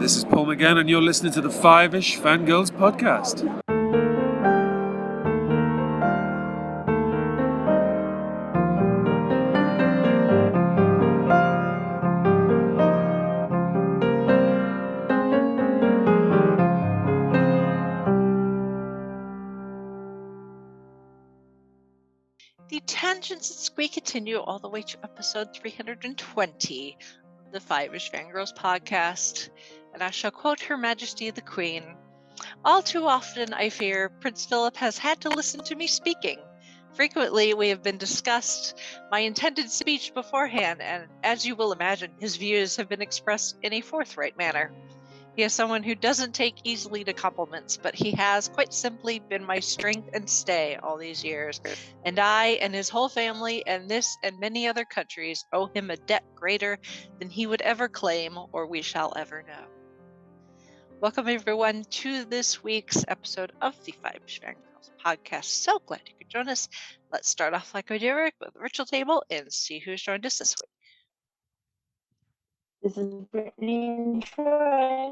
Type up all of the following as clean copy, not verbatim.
This is Paul McGann, and you're listening to the Five-ish Fangirls podcast. The tangents we continue all the way to episode 320 of the Five-ish Fangirls podcast, and I shall quote Her Majesty the Queen. All too often, I fear, Prince Philip has had to listen to me speaking. Frequently, we have been discussed my intended speech beforehand, and as you will imagine, his views have been expressed in a forthright manner. He is someone who doesn't take easily to compliments, but he has quite simply been my strength and stay all these years, and I and his whole family and this and many other countries owe him a debt greater than he would ever claim or we shall ever know. Welcome everyone to this week's episode of the Five-ish Fangirls podcast. So glad you could join us. Let's start off like we do with the ritual table and see who's joined us this week. This is Brittany in Troy.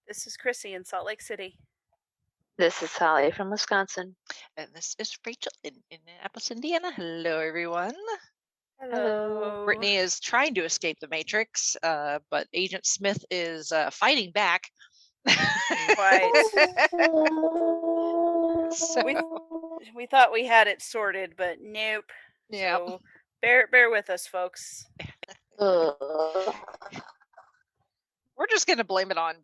This is Chrissy in Salt Lake City. This is Sally from Wisconsin. And this is Rachel in Indianapolis, Indiana. Hello, everyone. Hello. Brittany is trying to escape the Matrix, but Agent Smith is fighting back. Quite. So, We thought we had it sorted, but nope. Yep. So bear with us, folks. We're just going to blame it on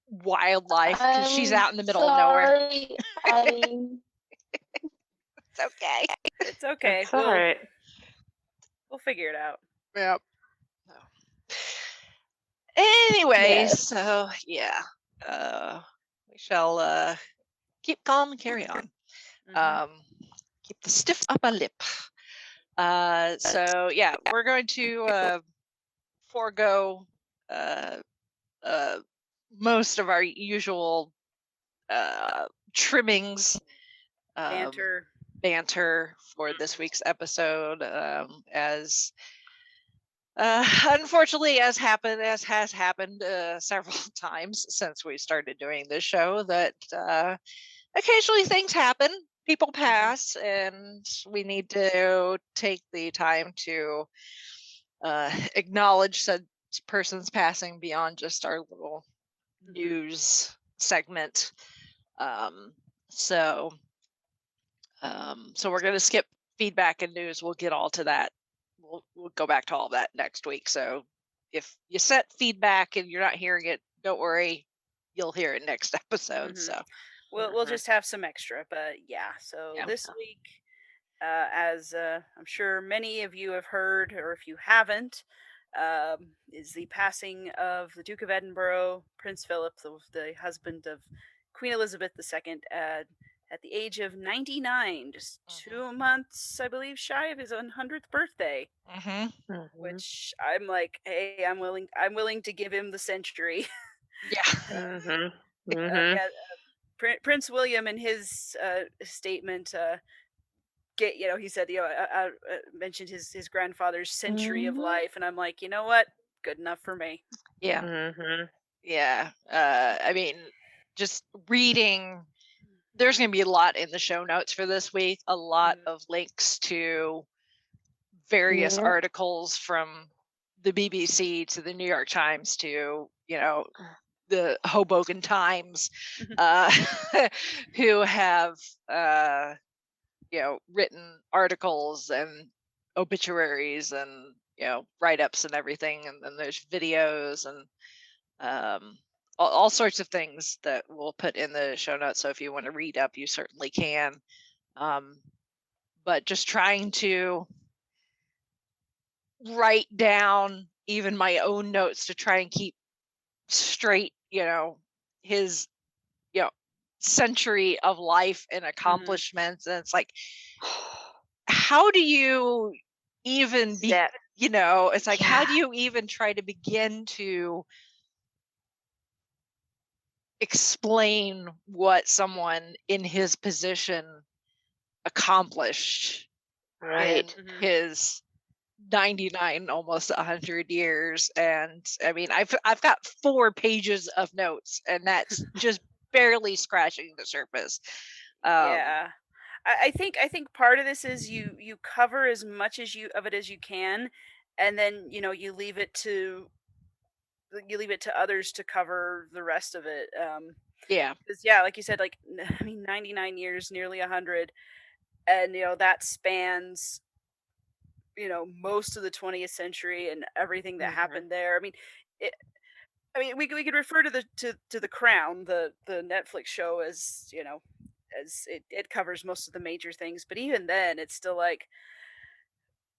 wildlife because she's out in the middle of nowhere. It's okay. It's okay. It's all right. We'll figure it out. Yep. Anyway, Yes. so yeah, we shall keep calm and carry on. Mhm. Keep the stiff upper lip. So yeah, we're going to forego most of our usual trimmings, banter for this week's episode, as unfortunately as has happened several times since we started doing this show, that occasionally things happen, people pass, and we need to take the time to acknowledge said person's passing beyond just our little news segment. So we're going to skip feedback and news. We'll get all to that. We'll go back to all that next week. So if you sent feedback and you're not hearing it, don't worry, you'll hear it next episode. Mhm. So We'll just have some extra, but yeah. So Yeah. this week, as I'm sure many of you have heard, or if you haven't, is the passing of the Duke of Edinburgh, Prince Philip, the husband of Queen Elizabeth II, at the age of 99, just 2 months, I believe, shy of his 100th birthday. Which I'm like, hey, I'm willing to give him the century. yeah. Prince William in his statement, he said, mentioned his grandfather's century of life, and I'm like, you know what, good enough for me. Yeah. Yeah. I mean, just reading, there's going to be a lot in the show notes for this week, a lot of links to various articles from the BBC to the New York Times to, the Hoboken Times, who have, written articles and obituaries and, write-ups and everything. And then there's videos and all sorts of things that we'll put in the show notes. So if you want to read up, you certainly can. But just trying to write down even my own notes to try and keep straight, his, century of life and accomplishments. And it's like, how do you even be, it's like, how do you even try to begin to explain what someone in his position accomplished, Right. in his 99, almost 100 years. And I mean, I've got 4 pages of notes, and that's just barely scratching the surface. Yeah. I think part of this is you cover as much as you of it as you can, and then you leave it to others to cover the rest of it. Yeah. 'Cause, yeah, like you said, like I mean, 99 years, nearly 100, and that spans most of the 20th century and everything that Mhm. happened there. It, we could refer to the Crown, the Netflix show, as as it covers most of the major things, but even then, it's still like,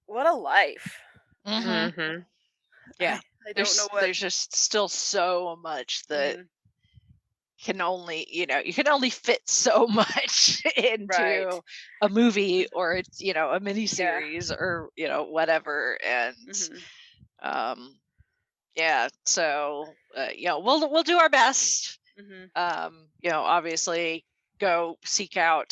what a life. Mhm. Mm-hmm. Yeah. I don't know what. There's just still so much that Mhm. can only, you can only fit so much Right. into a movie, or it's, a Yeah. miniseries, or, whatever. And Mhm. yeah, so we'll do our best. Mhm. Obviously go seek out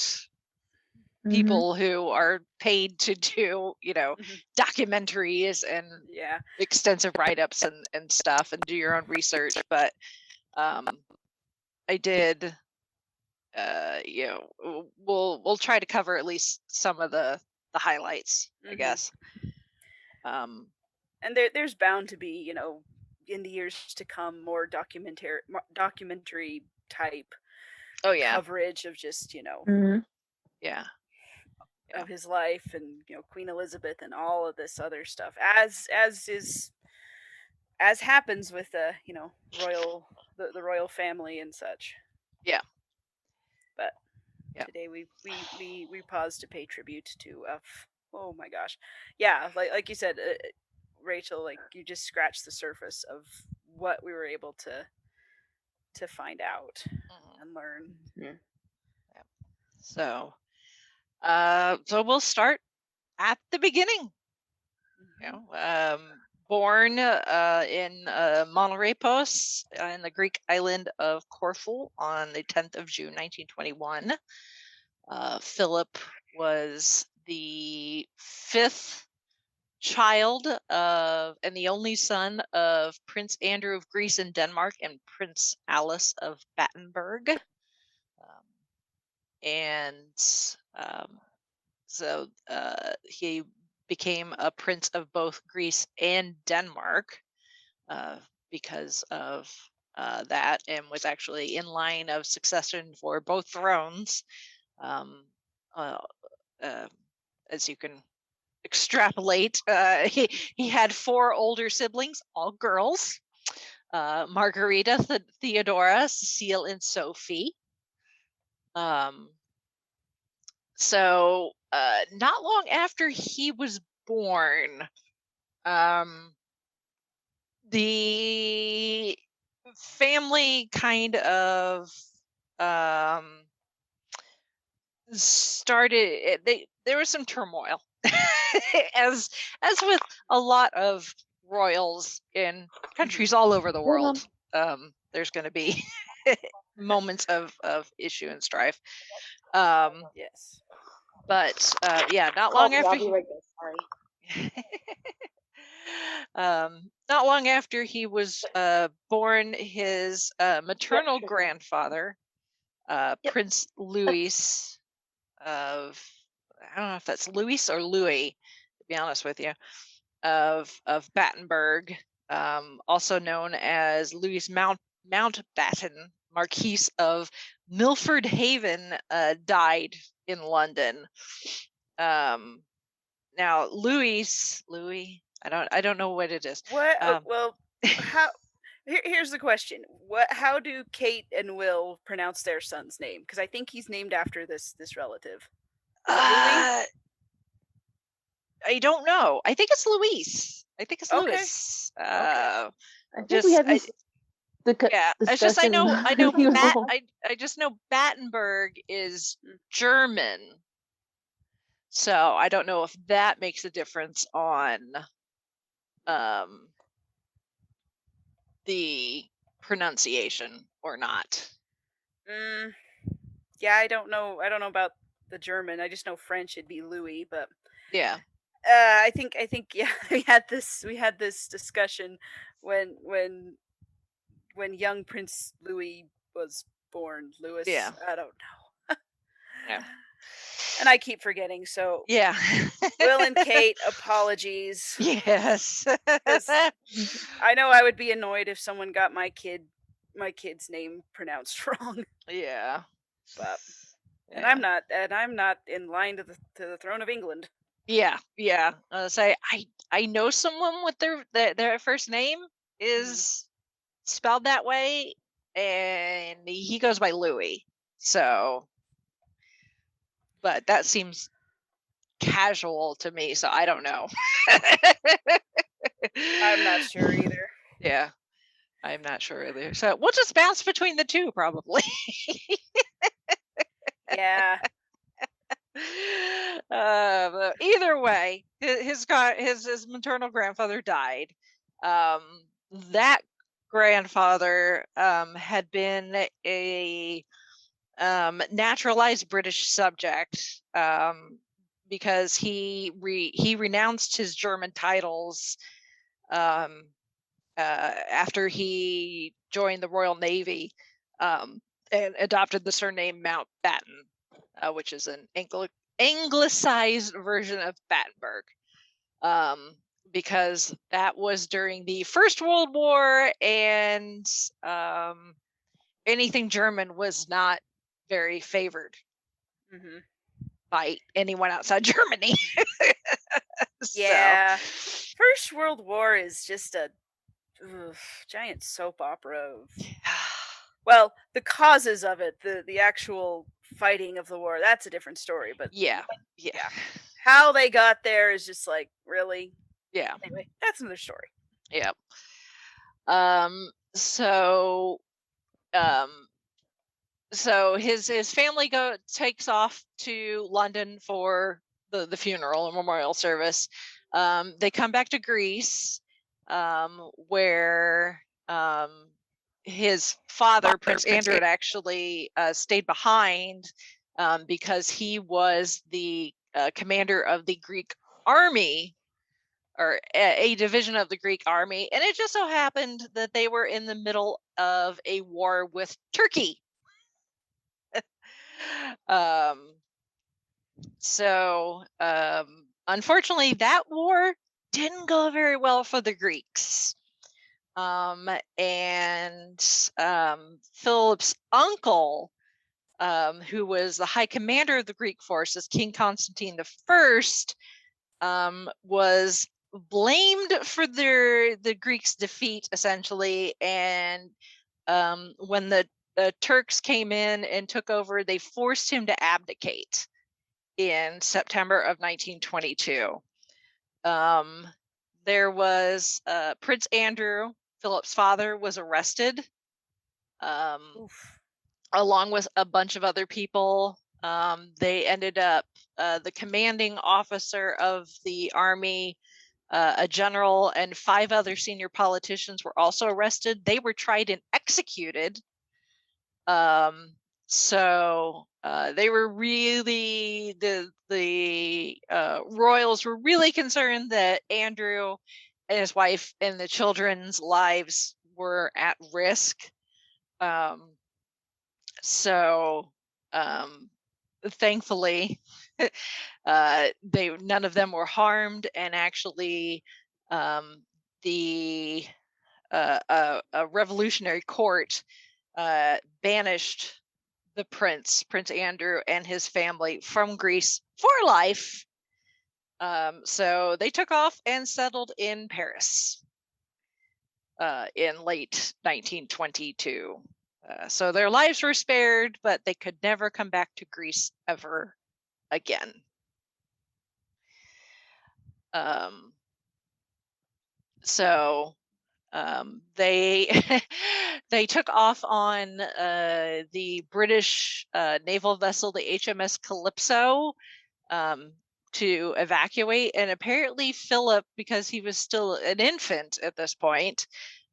Mhm. people who are paid to do, Mhm. documentaries and Yeah. extensive write-ups and stuff, and do your own research. But I did, we'll try to cover at least some of the highlights, I Mhm. guess. And there's bound to be, in the years to come, more documentary type Oh yeah, coverage of just, Mhm. yeah, yeah. of his life, and Queen Elizabeth and all of this other stuff, as happens with the royal family and such. Yeah. But Yeah. today we pause to pay tribute to oh my gosh, yeah, like you said, Rachel, like you just scratched the surface of what we were able to find out Mhm. and learn. Mhm. So so we'll start at the beginning. Born in Monoreipos in the Greek island of Corfu on the 10th of June 1921. Philip was the 5th child of and the only son of Prince Andrew of Greece and Denmark and Prince Alice of Battenberg. And so he became a prince of both Greece and Denmark because of that, and was actually in line of succession for both thrones. Um, uh, as you can extrapolate, he had 4 older siblings, all girls: Margarita, Theodora, Cecile, and Sophie. So not long after he was born, the family kind of started. There was some turmoil, as with a lot of royals in countries all over the world. There's going to be moments of issue and strife. Yes. But yeah, not long after. I'll be right there. Sorry. Not long after he was born, his maternal grandfather, Prince Louis of, I don't know if that's Louis or Louis, to be honest with you, of Battenberg, also known as Louis Mountbatten, Marquis of Milford Haven, died in London. Now Louis, I don't know what it is. What? Well, how? Here's the question: How do Kate and Will pronounce their son's name? Because I think he's named after this relative. Is it Louis? I don't know. I think it's Luis. I think it's Okay. Louis. I think we had this yeah. It's just I know I just know Battenberg is German. So I don't know if that makes a difference on the pronunciation or not. Yeah, I don't know about the German. I just know French, it'd be Louis, but yeah. I think yeah, we had this discussion when young Prince Louis was born. Louis, Yeah. I don't know. Yeah. And I keep forgetting. So Yeah. Will and Kate, apologies. Yes. 'Cause I know I would be annoyed if someone got my kid's name pronounced wrong. Yeah. But and Yeah. I'm not in line to the throne of England. Yeah. Yeah. Say I know someone with their first name is spelled that way, and he goes by Louis. So, but that seems casual to me, so I don't know. I'm not sure either. Yeah, I'm not sure either. So we'll just bounce between the two, probably. Yeah. But either way, his maternal grandfather died. That grandfather had been a naturalized British subject, because he renounced his German titles after he joined the Royal Navy, and adopted the surname Mountbatten, which is an anglicized version of Battenberg, because that was during the First World War, and anything German was not very favored by anyone outside Germany. Yeah. First World War is just a giant soap opera of well, the causes of it, the actual fighting of the war, that's a different story, but yeah. how they got there is just like, really? Yeah. Anyway, that's another story. Yeah. So his family takes off to London for the funeral and memorial service. They come back to Greece, where his father, Prince Andrew, had actually stayed behind, because he was the commander of the Greek army, or a division of the Greek army, and it just so happened that they were in the middle of a war with Turkey. So unfortunately, that war didn't go very well for the Greeks. And Philip's uncle, who was the high commander of the Greek forces, King Constantine I, was blamed for the Greeks' defeat, essentially. And when the Turks came in and took over, they forced him to abdicate in September of 1922. There was Prince Andrew, Philip's father, was arrested, along with a bunch of other people. They ended up, the commanding officer of the army, a general, and 5 other senior politicians were also arrested. They were tried and executed. So they were really, the royals were really concerned that Andrew and his wife and the children's lives were at risk. So thankfully, none of them were harmed, and actually, the a revolutionary court banished the Prince Andrew, and his family from Greece for life. So they took off and settled in Paris in late 1922. So their lives were spared, but they could never come back to Greece ever again. So they they took off on the British naval vessel, the HMS Calypso, to evacuate. And apparently Philip, because he was still an infant at this point,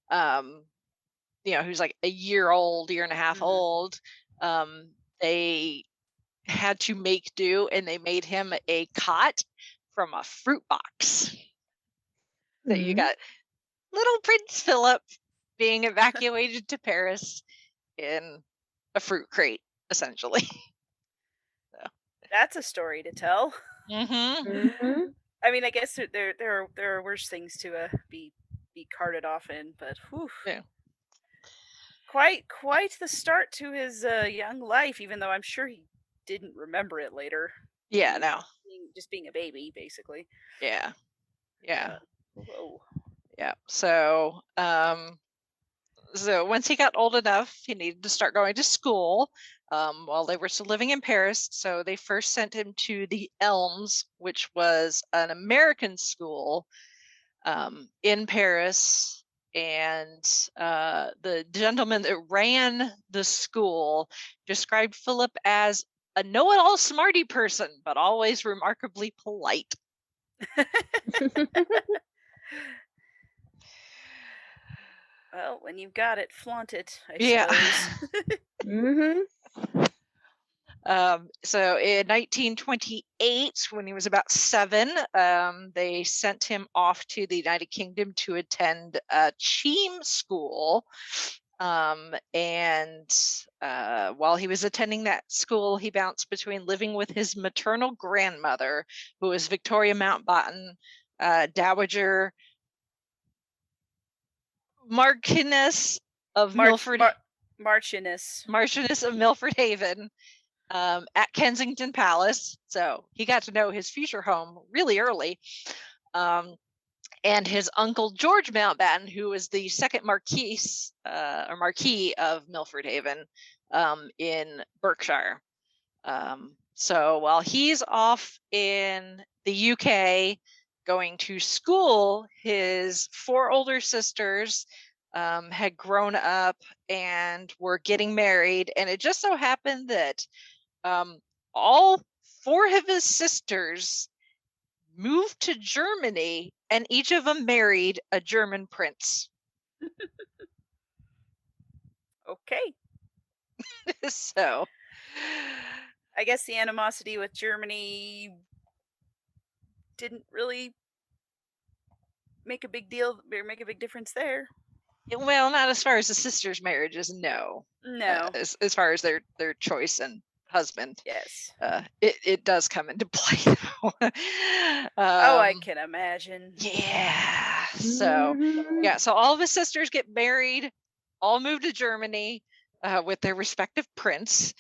he was like a year and a half old, they had to make do, and they made him a cot from a fruit box. That you Mhm. got little Prince Philip being evacuated to Paris in a fruit crate, essentially. That's a story to tell. Mm-hmm. Mhm. I mean, I guess there are worse things to be carted off in, but whew, Yeah. quite the start to his young life. Even though I'm sure he didn't remember it later. Yeah, no. Just being a baby, basically. Yeah. Yeah. Whoa. Yeah. So once he got old enough, he needed to start going to school while they were still living in Paris. So they first sent him to the Elms, which was an American school in Paris. And the gentleman that ran the school described Philip as a know-it-all smarty person, but always remarkably polite. Well, when you've got it, flaunt it, I Yeah. suppose. Mhm. So in 1928, when he was about 7, they sent him off to the United Kingdom to attend a Cheam school. And while he was attending that school, he bounced between living with his maternal grandmother, who was Victoria Mountbatten, Dowager Marchioness of Milford Haven, at Kensington Palace. So he got to know his future home really early. And his uncle George Mountbatten, who was the second Marquis of Milford Haven in Berkshire. So while he's off in the UK going to school, his 4 older sisters had grown up and were getting married. And it just so happened that all 4 of his sisters moved to Germany, and each of them married a German prince. Okay. So I guess the animosity with Germany didn't really make a big difference there. well, not as far as the sisters' marriages, no. No. As far as their choice and husband, Yes. it does come into play though. I can imagine. Yeah. So Mhm. yeah, so all of his sisters get married, all moved to Germany with their respective prince.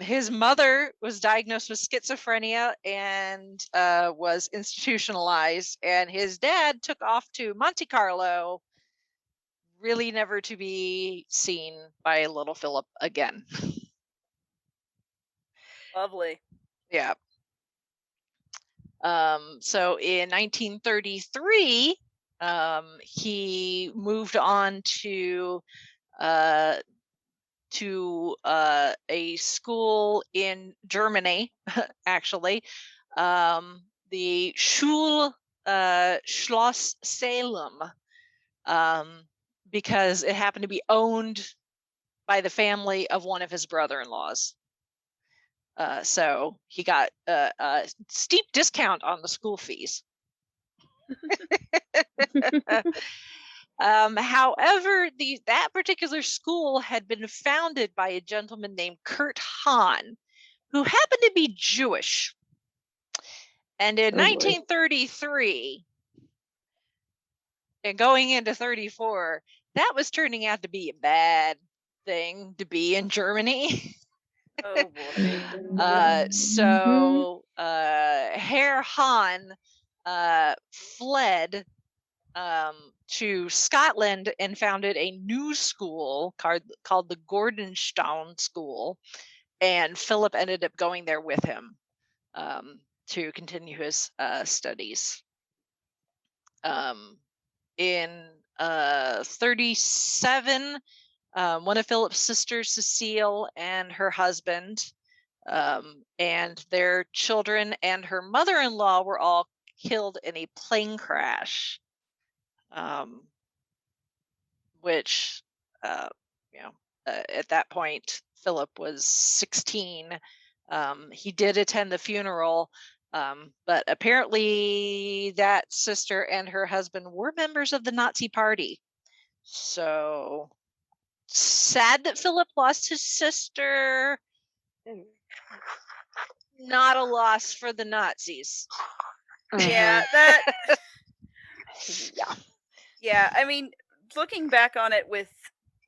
His mother was diagnosed with schizophrenia and was institutionalized, and his dad took off to Monte Carlo, really never to be seen by little Philip again. Lovely. Yeah. So in 1933, he moved on to a school in Germany, actually, the Schloss Salem, because it happened to be owned by the family of one of his brother-in-laws. So he got a steep discount on the school fees. However, that particular school had been founded by a gentleman named Kurt Hahn, who happened to be Jewish. And in 1933, and going into 34, that was turning out to be a bad thing to be in Germany. Oh boy. So Herr Hahn fled to Scotland and founded a new school called the Gordonstown School, and Philip ended up going there with him to continue his studies. In 37, one of Philip's sisters, Cecile, and her husband and their children and her mother-in-law were all killed in a plane crash, which at that point Philip was 16. He did attend the funeral, But apparently that sister and her husband were members of the Nazi Party. So sad that Philip lost his sister. Not a loss for the Nazis. Yeah, yeah. I mean, looking back on it with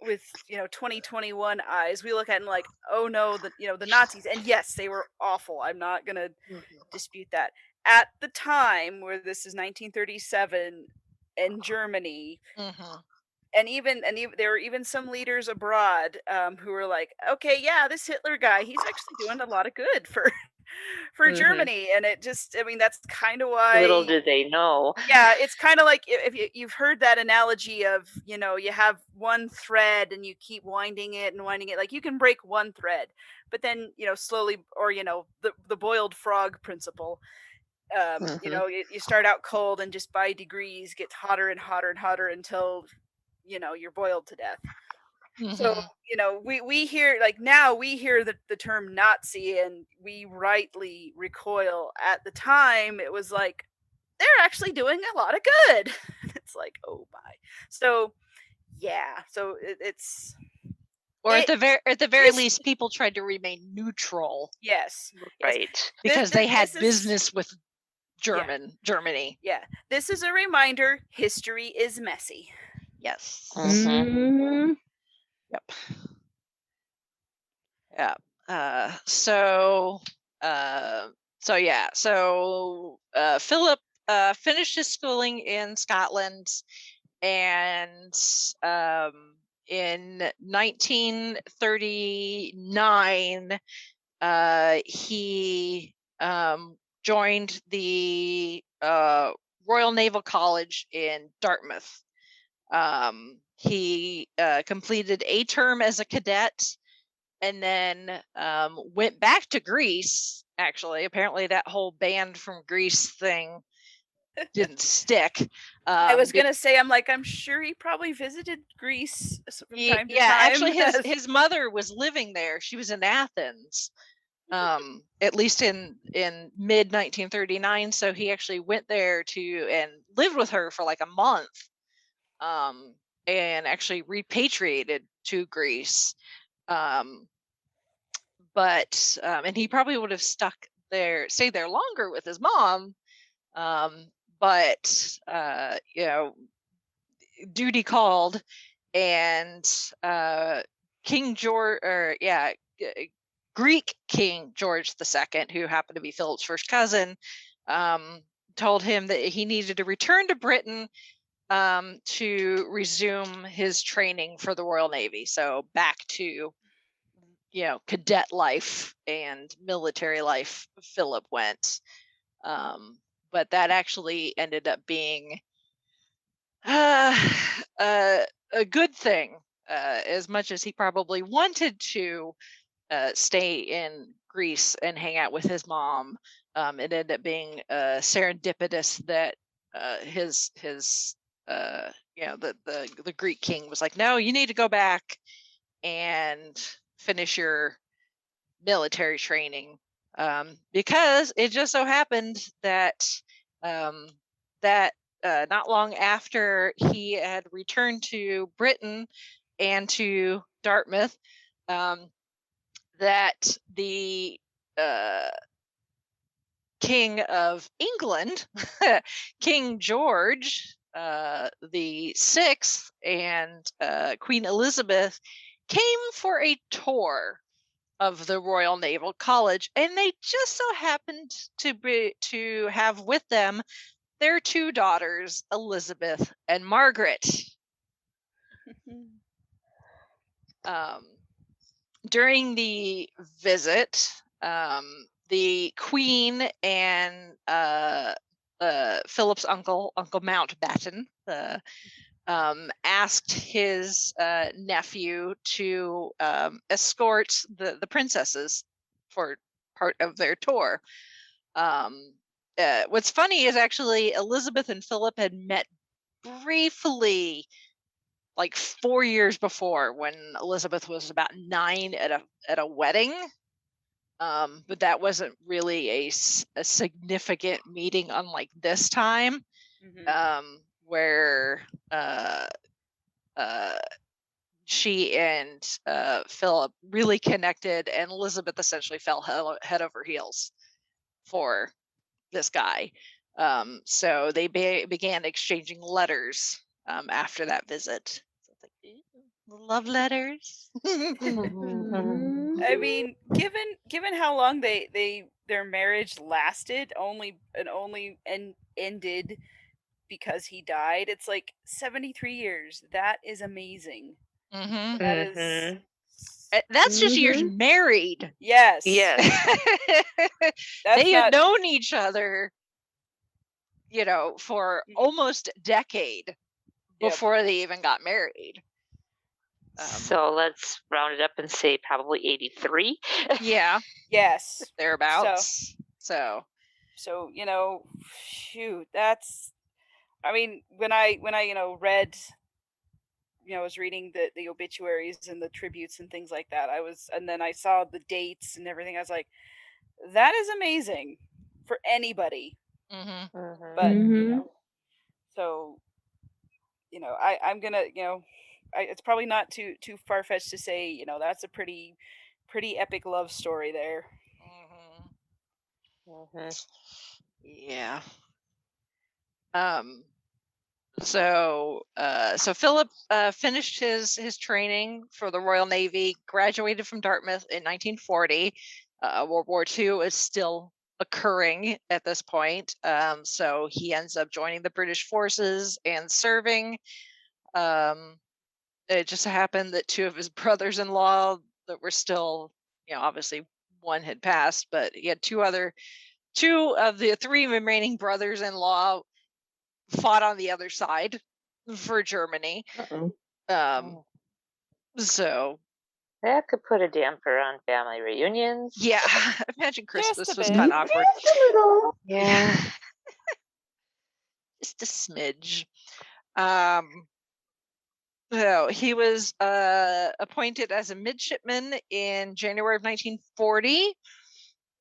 2021 eyes, we look at it and like, oh no, the Nazis, and yes, they were awful. I'm not gonna dispute that. At the time, where this is 1937 in Germany, and even there were even some leaders abroad who were like, okay, yeah, this Hitler guy, he's actually doing a lot of good for Germany. And it just, I mean, that's kind of why. Little did they know. Yeah, it's kind of like if you've heard that analogy of, you have one thread and you keep winding it and winding it, like you can break one thread, but then, slowly, or, the boiled frog principle. You start out cold and just by degrees gets hotter and hotter and hotter until you're boiled to death. So we hear, like, now we hear the term Nazi and we rightly recoil. At the time it was like, they're actually doing a lot of good. It's like, oh my. So yeah, so it's or at the very least, people tried to remain neutral. Yes, right, because they had business with Germany. Yeah, this is a reminder: history is messy. Yes. Yep. Yeah. So Philip finished his schooling in Scotland, and in 1939 he joined the Royal Naval College in Dartmouth. He completed a term as a cadet and then went back to Greece. Actually, apparently that whole banned from Greece thing didn't stick. I was gonna say, I'm sure he probably visited Greece from time to time. Actually, his mother was living there. She was in Athens, at least in mid 1939. So he actually went there and lived with her for like a month, and actually repatriated to Greece. But and he probably would have stayed there longer with his mom. But duty called, and King George, Greek King George II, who happened to be Philip's first cousin, told him that he needed to return to Britain to resume his training for the Royal Navy. So back to cadet life and military life Philip went. But that actually ended up being a good thing, as much as he probably wanted to stay in Greece and hang out with his mom. It ended up being serendipitous that the Greek king was like, no, you need to go back and finish your military training, because it just so happened that not long after he had returned to Britain and to Dartmouth, that the King of England, King George the Sixth, and Queen Elizabeth came for a tour of the Royal Naval College, and they just so happened to have with them their two daughters, Elizabeth and Margaret. During the visit, the Queen and Philip's uncle Mountbatten, asked his nephew to escort the princesses for part of their tour. What's funny is actually Elizabeth and Philip had met briefly like 4 years before, when Elizabeth was about 9 at a wedding. But that wasn't really a significant meeting, unlike this time, where she and Philip really connected, and Elizabeth essentially fell head over heels for this guy. So they began exchanging letters after that visit. So it's like, love letters. I mean, given how long their marriage lasted, only ended because he died. It's like 73 years. That is amazing. Mm-hmm. That is. That's just years married. Yes. Yes. They had known each other, for almost a decade before they even got married. So let's round it up and say probably 83. Yeah. Yes. Thereabouts. So shoot, that's. I mean, when I read, was reading the obituaries and the tributes and things like that, and then I saw the dates and everything. I was like, that is amazing for anybody. But so I'm gonna it's probably not too far fetched to say that's a pretty epic love story there. Yeah. So Philip finished his training for the Royal Navy, graduated from Dartmouth in 1940. World War II is still occurring at this point. So he ends up joining the British forces and serving. It just happened that two of his brothers-in-law that were still, obviously one had passed, but he had two of the three remaining brothers-in-law fought on the other side for Germany. So that could put a damper on family reunions. Yeah. Imagine Christmas was kind of awkward. Yeah. Just a smidge. So he was appointed as a midshipman in January of 1940.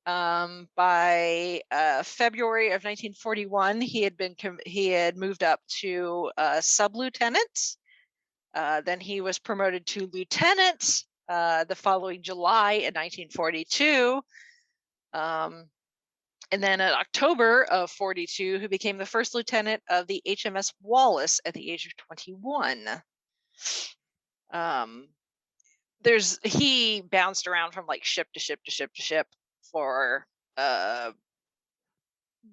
By February of 1941, he had moved up to sub-lieutenant. Then he was promoted to lieutenant the following July in 1942. And then in October of 42, he became the first lieutenant of the HMS Wallace at the age of 21. He bounced around from like ship to ship to ship to ship for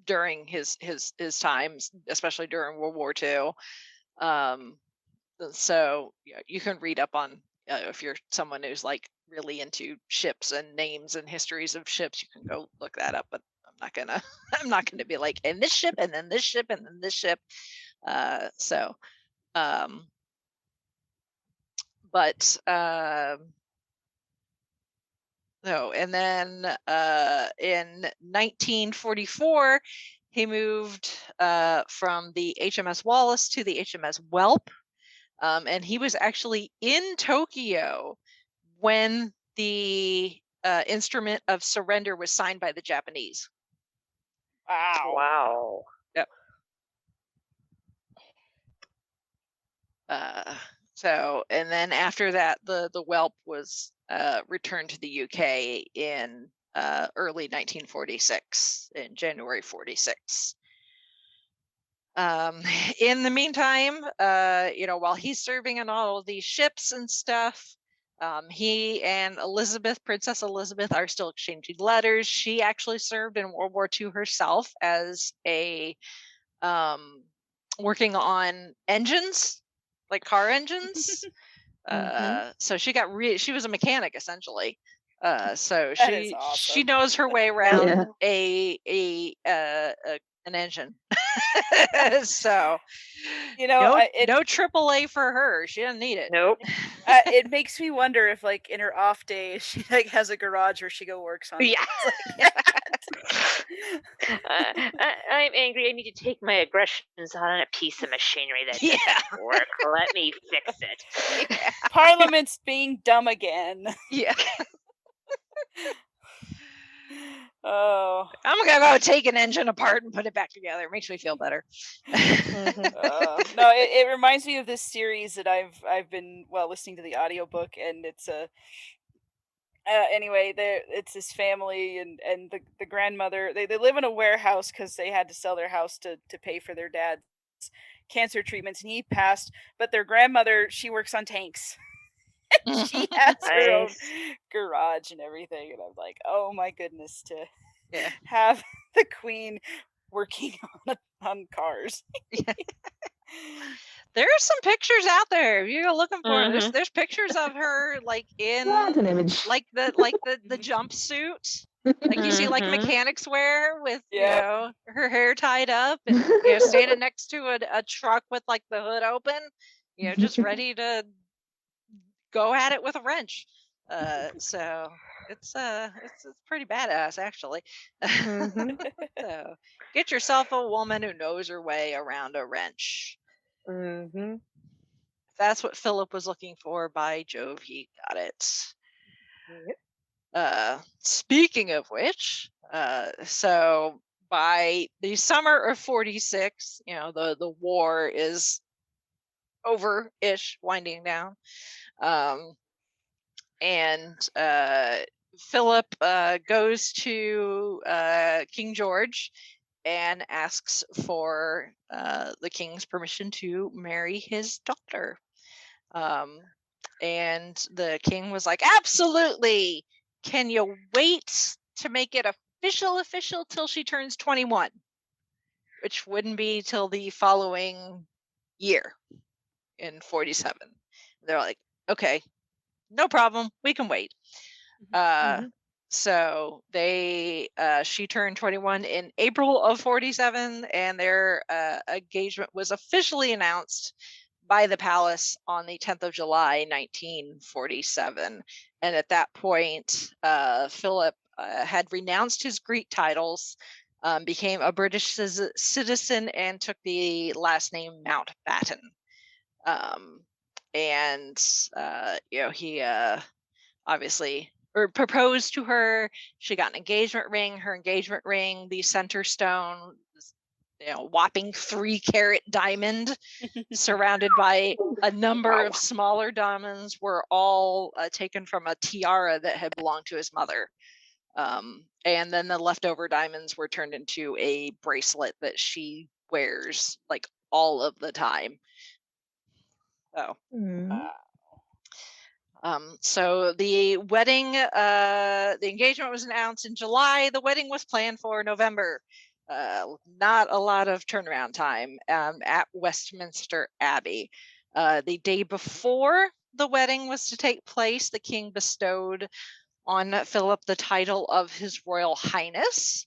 during his times, especially during World War II. So you can read up on if you're someone who's like really into ships and names and histories of ships, you can go look that up. But I'm not gonna be like, and this ship and then this ship and then this ship. No, and then in 1944, he moved from the HMS Wallace to the HMS Whelp, and he was actually in Tokyo when the instrument of surrender was signed by the Japanese. Wow. Yep. So, and then after that, the Whelp was returned to the UK in early 1946, in January 46. In the meantime, while he's serving on all of these ships and stuff, he and Princess Elizabeth, are still exchanging letters. She actually served in World War II herself as a working on engines, like car engines. So she was a mechanic essentially. So she knows her way around an engine. So no AAA for her. She doesn't need it. Nope. It makes me wonder if like in her off days she like has a garage where she go works on. Yeah. I'm angry. I need to take my aggressions on a piece of machinery that doesn't work. Let me fix it. Parliament's being dumb again. Yeah. Oh. I'm gonna go take an engine apart and put it back together. It makes me feel better. No, it reminds me of this series that I've been listening to the audiobook, and it's a anyway, it's this family, and the grandmother, they live in a warehouse because they had to sell their house to pay for their dad's cancer treatments, and he passed. But their grandmother, she works on tanks. She has her own garage and everything, and I'm like, oh my goodness, to have the queen working on cars. There are some pictures out there. If you're looking for them, there's pictures of her like in an image. like the jumpsuit, like you see like mechanics wear with you know her hair tied up and standing next to a truck with like the hood open, just ready to go at it with a wrench. So it's pretty badass actually. So get yourself a woman who knows her way around a wrench. If that's what Philip was looking for, by Jove, he got it. Speaking of which, so by the summer of 46, the war is over-ish, winding down. And Philip goes to King George and asks for the king's permission to marry his daughter. And the king was like, absolutely. Can you wait to make it official till she turns 21? Which wouldn't be till the following year in 47. They're like, okay, no problem. We can wait. So she turned 21 in April of 47, and their engagement was officially announced by the palace on the 10th of July, 1947. And at that point, Philip had renounced his Greek titles, became a British citizen, and took the last name Mountbatten. He obviously proposed to her. She got an engagement ring. Her engagement ring, the center stone, whopping 3-carat diamond, surrounded by a number of smaller diamonds, were all taken from a tiara that had belonged to his mother. And then the leftover diamonds were turned into a bracelet that she wears like all of the time. So the wedding, the engagement was announced in July. The wedding was planned for November. Not a lot of turnaround time at Westminster Abbey. The day before the wedding was to take place, the king bestowed on Philip the title of His Royal Highness.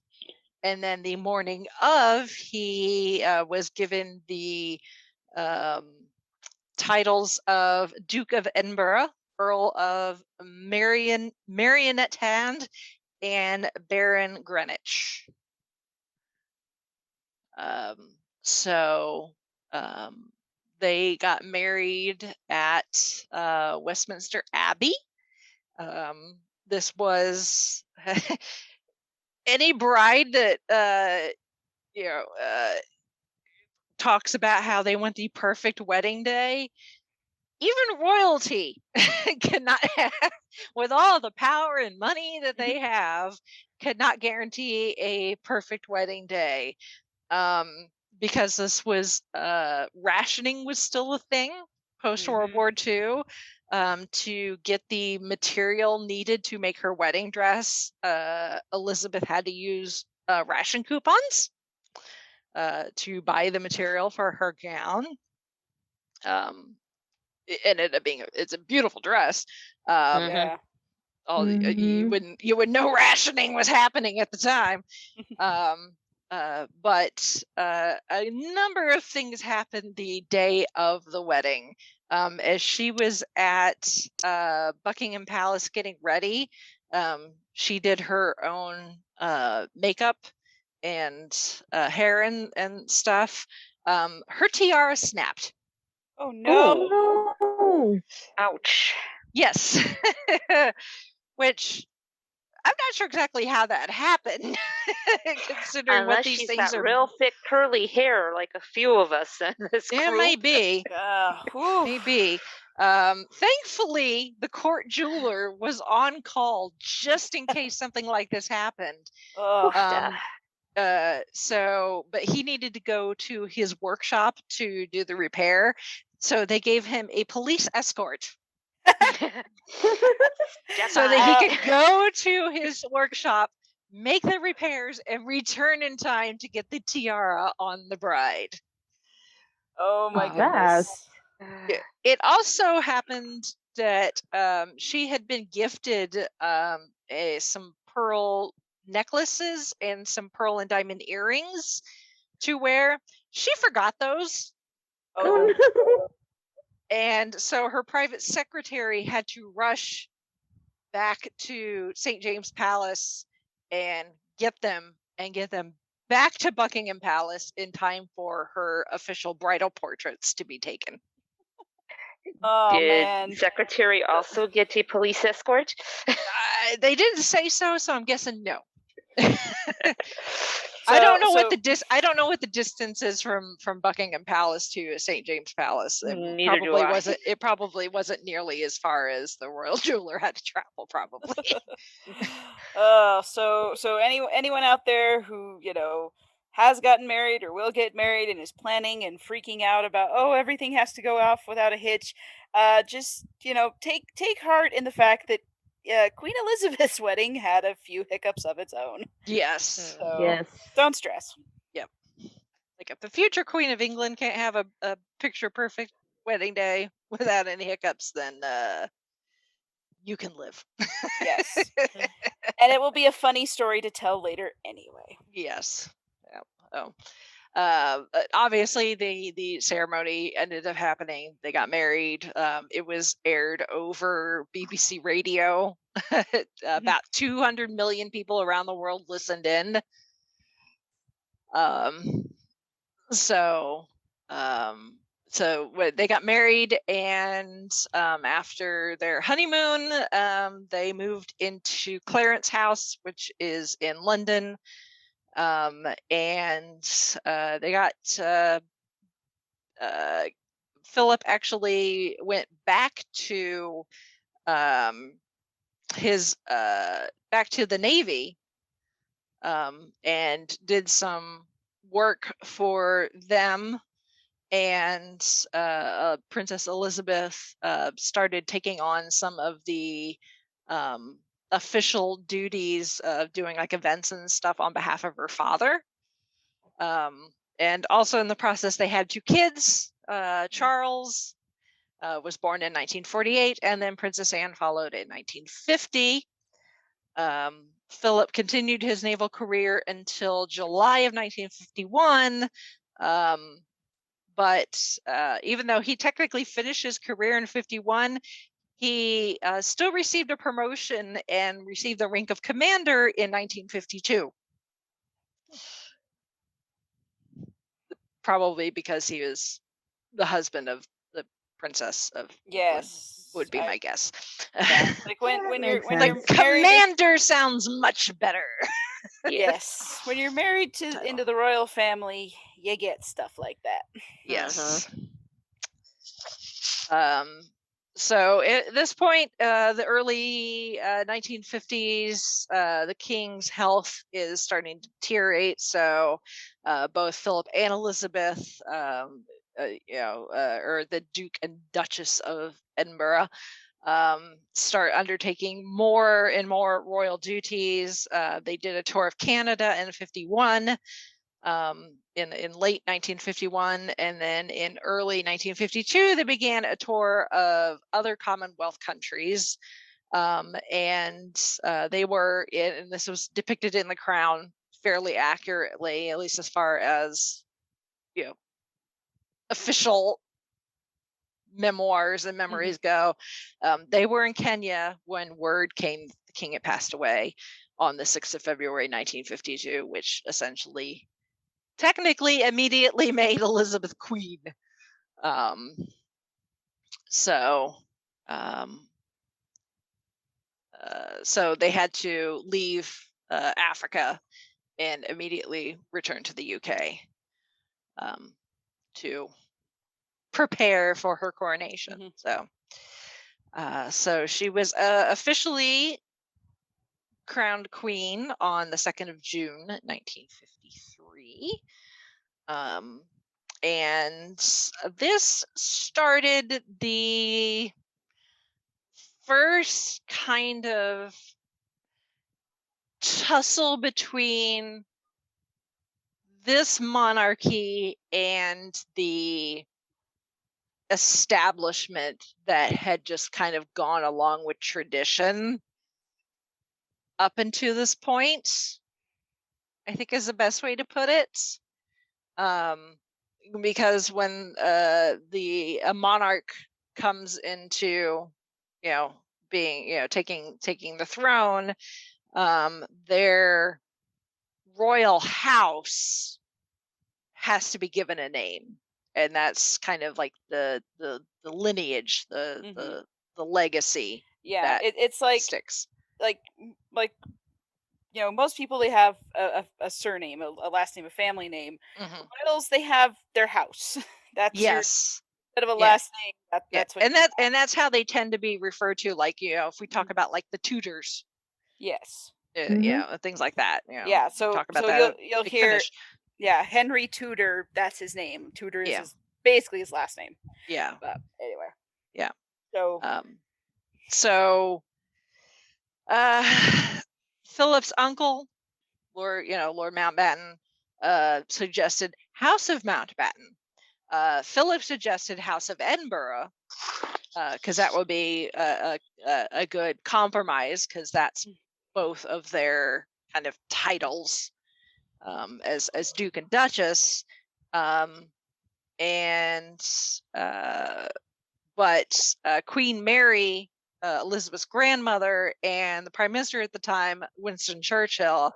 And then the morning of, he was given the titles of Duke of Edinburgh, Earl of Marionetthand, and Baron Greenwich. They got married at Westminster Abbey. This was any bride that talks about how they want the perfect wedding day. Even royalty cannot have, with all the power and money that they have, could not guarantee a perfect wedding day. Because this was rationing was still a thing post World War II. To get the material needed to make her wedding dress, Elizabeth had to use ration coupons to buy the material for her gown. It ended up being it's a beautiful dress. You would know rationing was happening at the time. But a number of things happened the day of the wedding. As she was at Buckingham Palace getting ready, she did her own makeup and hair and stuff. Her tiara snapped. Oh no! Oh, Ouch. Yes. Which not sure exactly how that happened, considering what Unless these she's things got are. real thick curly hair like a few of us in this It group. may be. Whew. Maybe. Thankfully, the court jeweler was on call just in case something like this happened. Ugh. But he needed to go to his workshop to do the repair, so they gave him a police escort so that he could go to his workshop, make the repairs, and return in time to get the tiara on the bride. Oh my goodness. It also happened that she had been gifted some pearl necklaces and some pearl and diamond earrings to wear. She forgot those. Oh. And so her private secretary had to rush back to St. James Palace and get them back to Buckingham Palace in time for her official bridal portraits to be taken. Oh, Did man. secretary also get a police escort? They didn't say so I'm guessing no. So, I don't know what the distance is from Buckingham Palace to St. James Palace. It probably wasn't nearly as far as the royal jeweler had to travel, probably. So anyone out there who, has gotten married or will get married and is planning and freaking out about, everything has to go off without a hitch, just, take heart in the fact that Queen Elizabeth's wedding had a few hiccups of its own. Yes. So yes. don't stress. Yep. Like if the future Queen of England can't have a picture perfect wedding day without any hiccups, then you can live. Yes. And it will be a funny story to tell later anyway. Yes. Yeah. Obviously the ceremony ended up happening. They got married. It was aired over BBC radio. About 200 million people around the world listened in. So they got married, and after their honeymoon, they moved into Clarence House, which is in London. And they got Philip actually went back to back to the Navy and did some work for them, and Princess Elizabeth started taking on some of the official duties of doing like events and stuff on behalf of her father. And also in the process, they had 2 kids. Charles was born in 1948, and then Princess Anne followed in 1950. Philip continued his naval career until July of 1951. But even though he technically finished his career in 51, he still received a promotion and received the rank of commander in 1952. Probably because he was the husband of the Princess of Yes, would be my guess. Yeah. Like when you're like commander sounds much better. Yes, when you're married into the royal family, you get stuff like that. Yes. So at this point, the early 1950s, the king's health is starting to deteriorate. So both Philip and Elizabeth, or the Duke and Duchess of Edinburgh, start undertaking more and more royal duties. They did a tour of Canada in 51. In late 1951, and then in early 1952 they began a tour of other Commonwealth countries, and they were in, and this was depicted in the Crown fairly accurately, at least as far as official memoirs and memories go. They were in Kenya when word came the king had passed away on the 6th of February 1952, which essentially technically immediately made Elizabeth queen. so they had to leave Africa and immediately return to the UK to prepare for her coronation. So she was officially crowned queen on the 2nd of June, 1953. And this started the first kind of tussle between this monarchy and the establishment that had just kind of gone along with tradition up until this point, I think is the best way to put it. Because when a monarch comes into, being, taking the throne, their royal house has to be given a name, and that's kind of like the lineage, the legacy. Yeah, it's like sticks. Like most people, they have a surname, a last name, a family name. Royals, they have their house. That's instead of a last name. That's what. And that's how they tend to be referred to. Like, if we talk about like the Tudors. Yes. Things like that. Yeah. So talk about you'll hear. finish. Yeah, Henry Tudor. That's his name. Tudor is basically his last name. Yeah. But anyway. Yeah. So. Philip's uncle, Lord Mountbatten, suggested House of Mountbatten. Philip suggested House of Edinburgh, because that would be a good compromise, because that's both of their kind of titles as Duke and Duchess. But Queen Mary, Elizabeth's grandmother, and the Prime Minister at the time, Winston Churchill,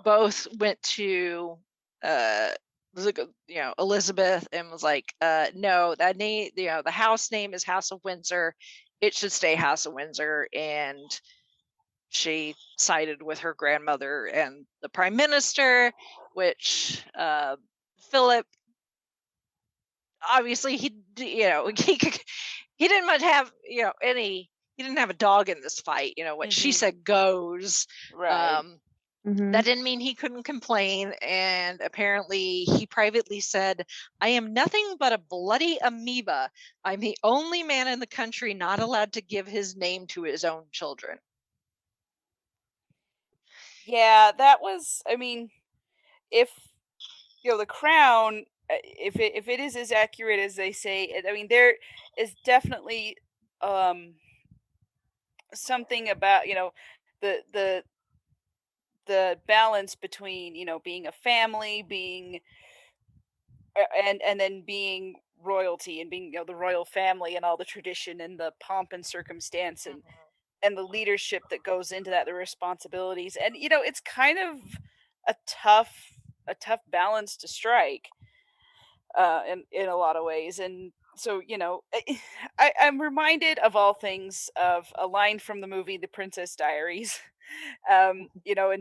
both went to Elizabeth and was like, no, that name, the house name is House of Windsor. It should stay House of Windsor. And she sided with her grandmother and the Prime Minister, which Philip, obviously he didn't much have he didn't have a dog in this fight. What she said goes. Right. That didn't mean he couldn't complain, and apparently he privately said, "I am nothing but a bloody amoeba. I'm the only man in the country not allowed to give his name to his own children." Yeah, that was, I mean, if the crown, if it is as accurate as they say, I mean, there is definitely something about the balance between being a family, being and then being royalty, and being the royal family, and all the tradition and the pomp and circumstance, and the leadership that goes into that, the responsibilities, and it's kind of a tough balance to strike in a lot of ways. And so I'm reminded of all things of a line from the movie The Princess Diaries. And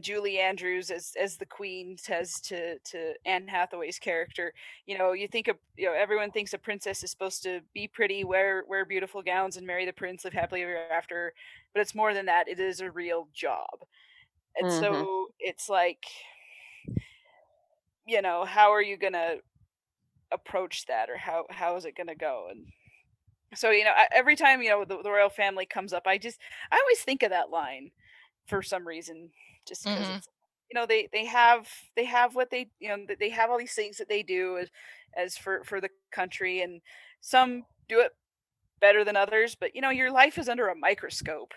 Julie Andrews as the queen says to Anne Hathaway's character, you think of, everyone thinks a princess is supposed to be pretty, wear beautiful gowns, and marry the prince, live happily ever after, but it's more than that. It is a real job. And so it's like, how are you gonna approach that, or how is it gonna go? And so every time the royal family comes up, I always think of that line for some reason, just because it's they have what they they have all these things that they do as for the country, and some do it better than others, but your life is under a microscope,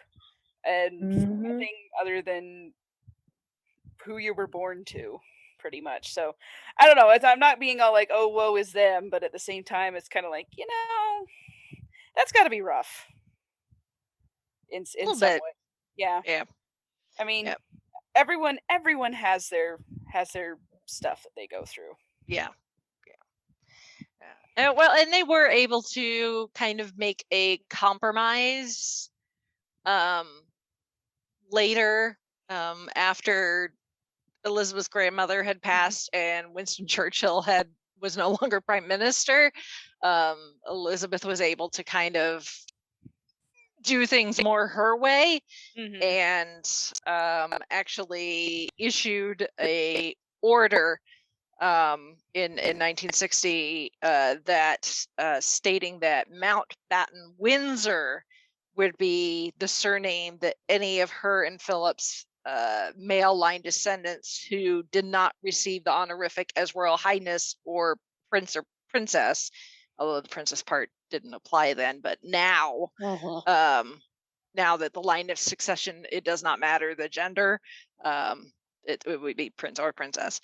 and nothing other than who you were born to, pretty much. So I don't know, I'm not being all like, oh, woe is them, but at the same time it's kind of like, that's got to be rough in some way. Yeah. I mean, everyone has their stuff that they go through. Yeah. Well, and they were able to kind of make a compromise Later, after Elizabeth's grandmother had passed and Winston Churchill was no longer prime minister, Elizabeth was able to kind of do things more her way, and actually issued a order in 1960 that stating that Mountbatten Windsor would be the surname that any of her and Philip's male line descendants who did not receive the honorific as Royal Highness or Prince or Princess, although the princess part didn't apply then, but now, now that the line of succession, it does not matter the gender, it would be prince or princess.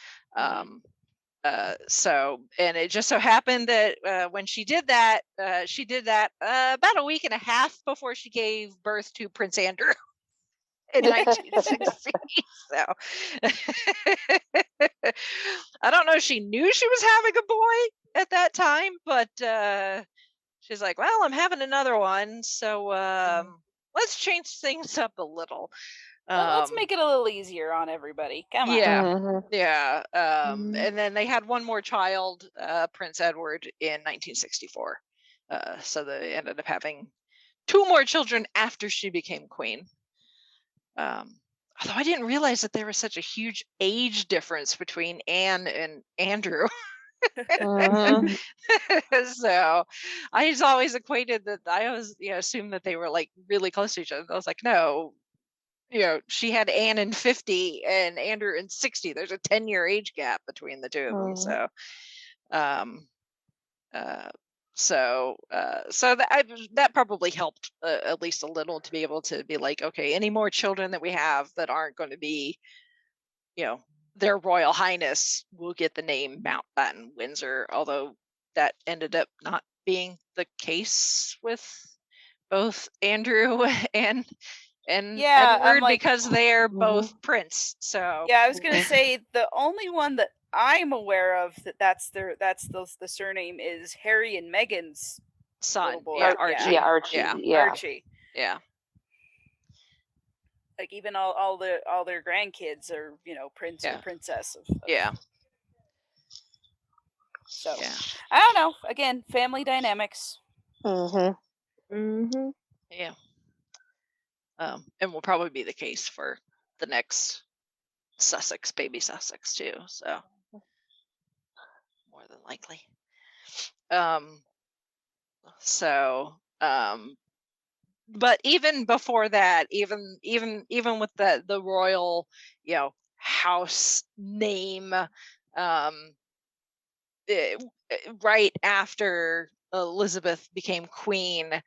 So, and it just so happened that when she did that about a week and a half before she gave birth to Prince Andrew in 1960. So I don't know if she knew she was having a boy at that time, but she's like, well, I'm having another one, so let's change things up a little. Well, let's make it a little easier on everybody. Come on. Yeah. And then they had one more child, Prince Edward, in 1964. So they ended up having 2 more children after she became queen. Although I didn't realize that there was such a huge age difference between Anne and Andrew. So I just always equated that. I always assumed that they were like really close to each other. I was like, no. She had Anne in 50 and Andrew in 60. There's a 10-year age gap between the two of them. So, so that probably helped at least a little to be able to be like, okay, any more children that we have that aren't going to be, their Royal Highness will get the name Mountbatten Windsor. Although that ended up not being the case with both Andrew and Edward, like, because they're both prince. So I was gonna say the only one that I'm aware of that's the surname is Harry and Meghan's son, boy. Archie. Archie. Yeah. Like even all their grandkids are prince or princess of So I don't know. Again, family dynamics. Yeah. And will probably be the case for the next baby Sussex too. So more than likely. But even before that, even with the royal, house name, right after Elizabeth became queen,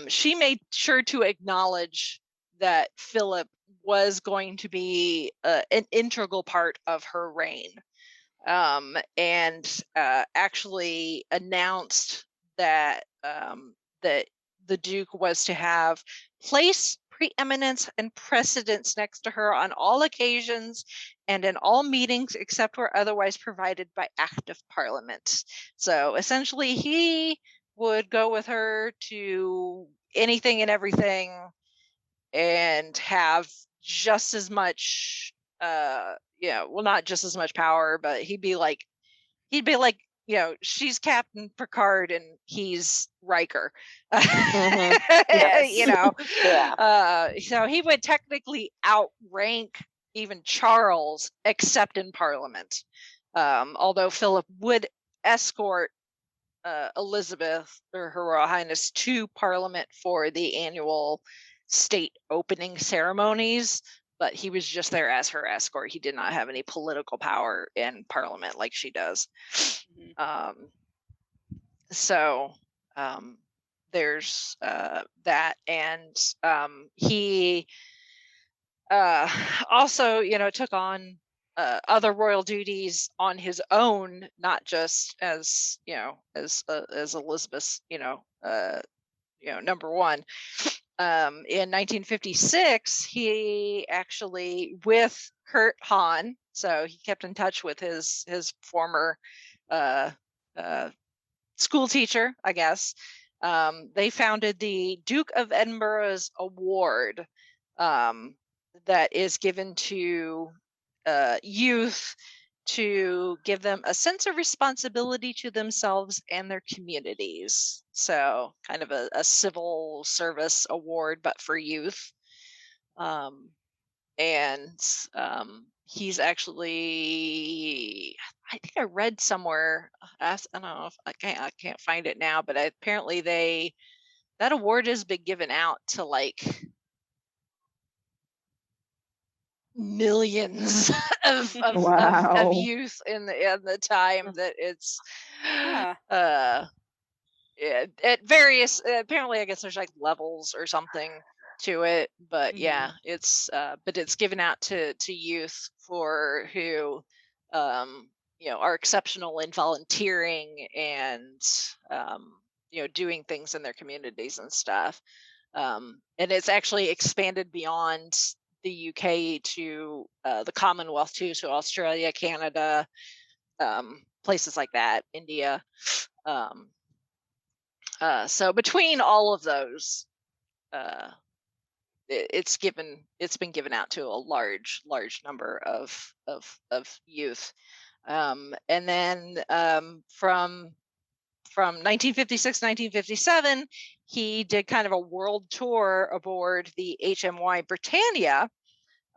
she made sure to acknowledge that Philip was going to be an integral part of her reign, and actually announced that that the Duke was to have place, preeminence, and precedence next to her on all occasions and in all meetings except where otherwise provided by Act of Parliament. So essentially, he would go with her to anything and everything and have just as much not just as much power, but he'd be like she's Captain Picard and he's Riker. So he would technically outrank even Charles, except in Parliament. Although Philip would escort Elizabeth, or Her Royal Highness, to Parliament for the annual state opening ceremonies, but he was just there as her escort. He did not have any political power in Parliament like she does. There's that, and he also took on other royal duties on his own, not just as as Elizabeth's number one. In 1956, he actually, with Kurt Hahn, so he kept in touch with his former school teacher, I guess. They founded the Duke of Edinburgh's award, that is given to youth to give them a sense of responsibility to themselves and their communities. So kind of a civil service award, but for youth. And he's actually, I think I read somewhere, I don't know if I can't find it now, but apparently that award has been given out to like millions of Wow. youth in the time that it's Huh. at various, apparently I guess there's like levels or something to it, but yeah, it's but it's given out to youth for who are exceptional in volunteering and doing things in their communities and stuff. And it's actually expanded beyond the UK to the Commonwealth too, so Australia, Canada, places like that, India. So between all of those, it's been given out to a large number of youth. And then from 1956 1957, he did kind of a world tour aboard the HMY Britannia.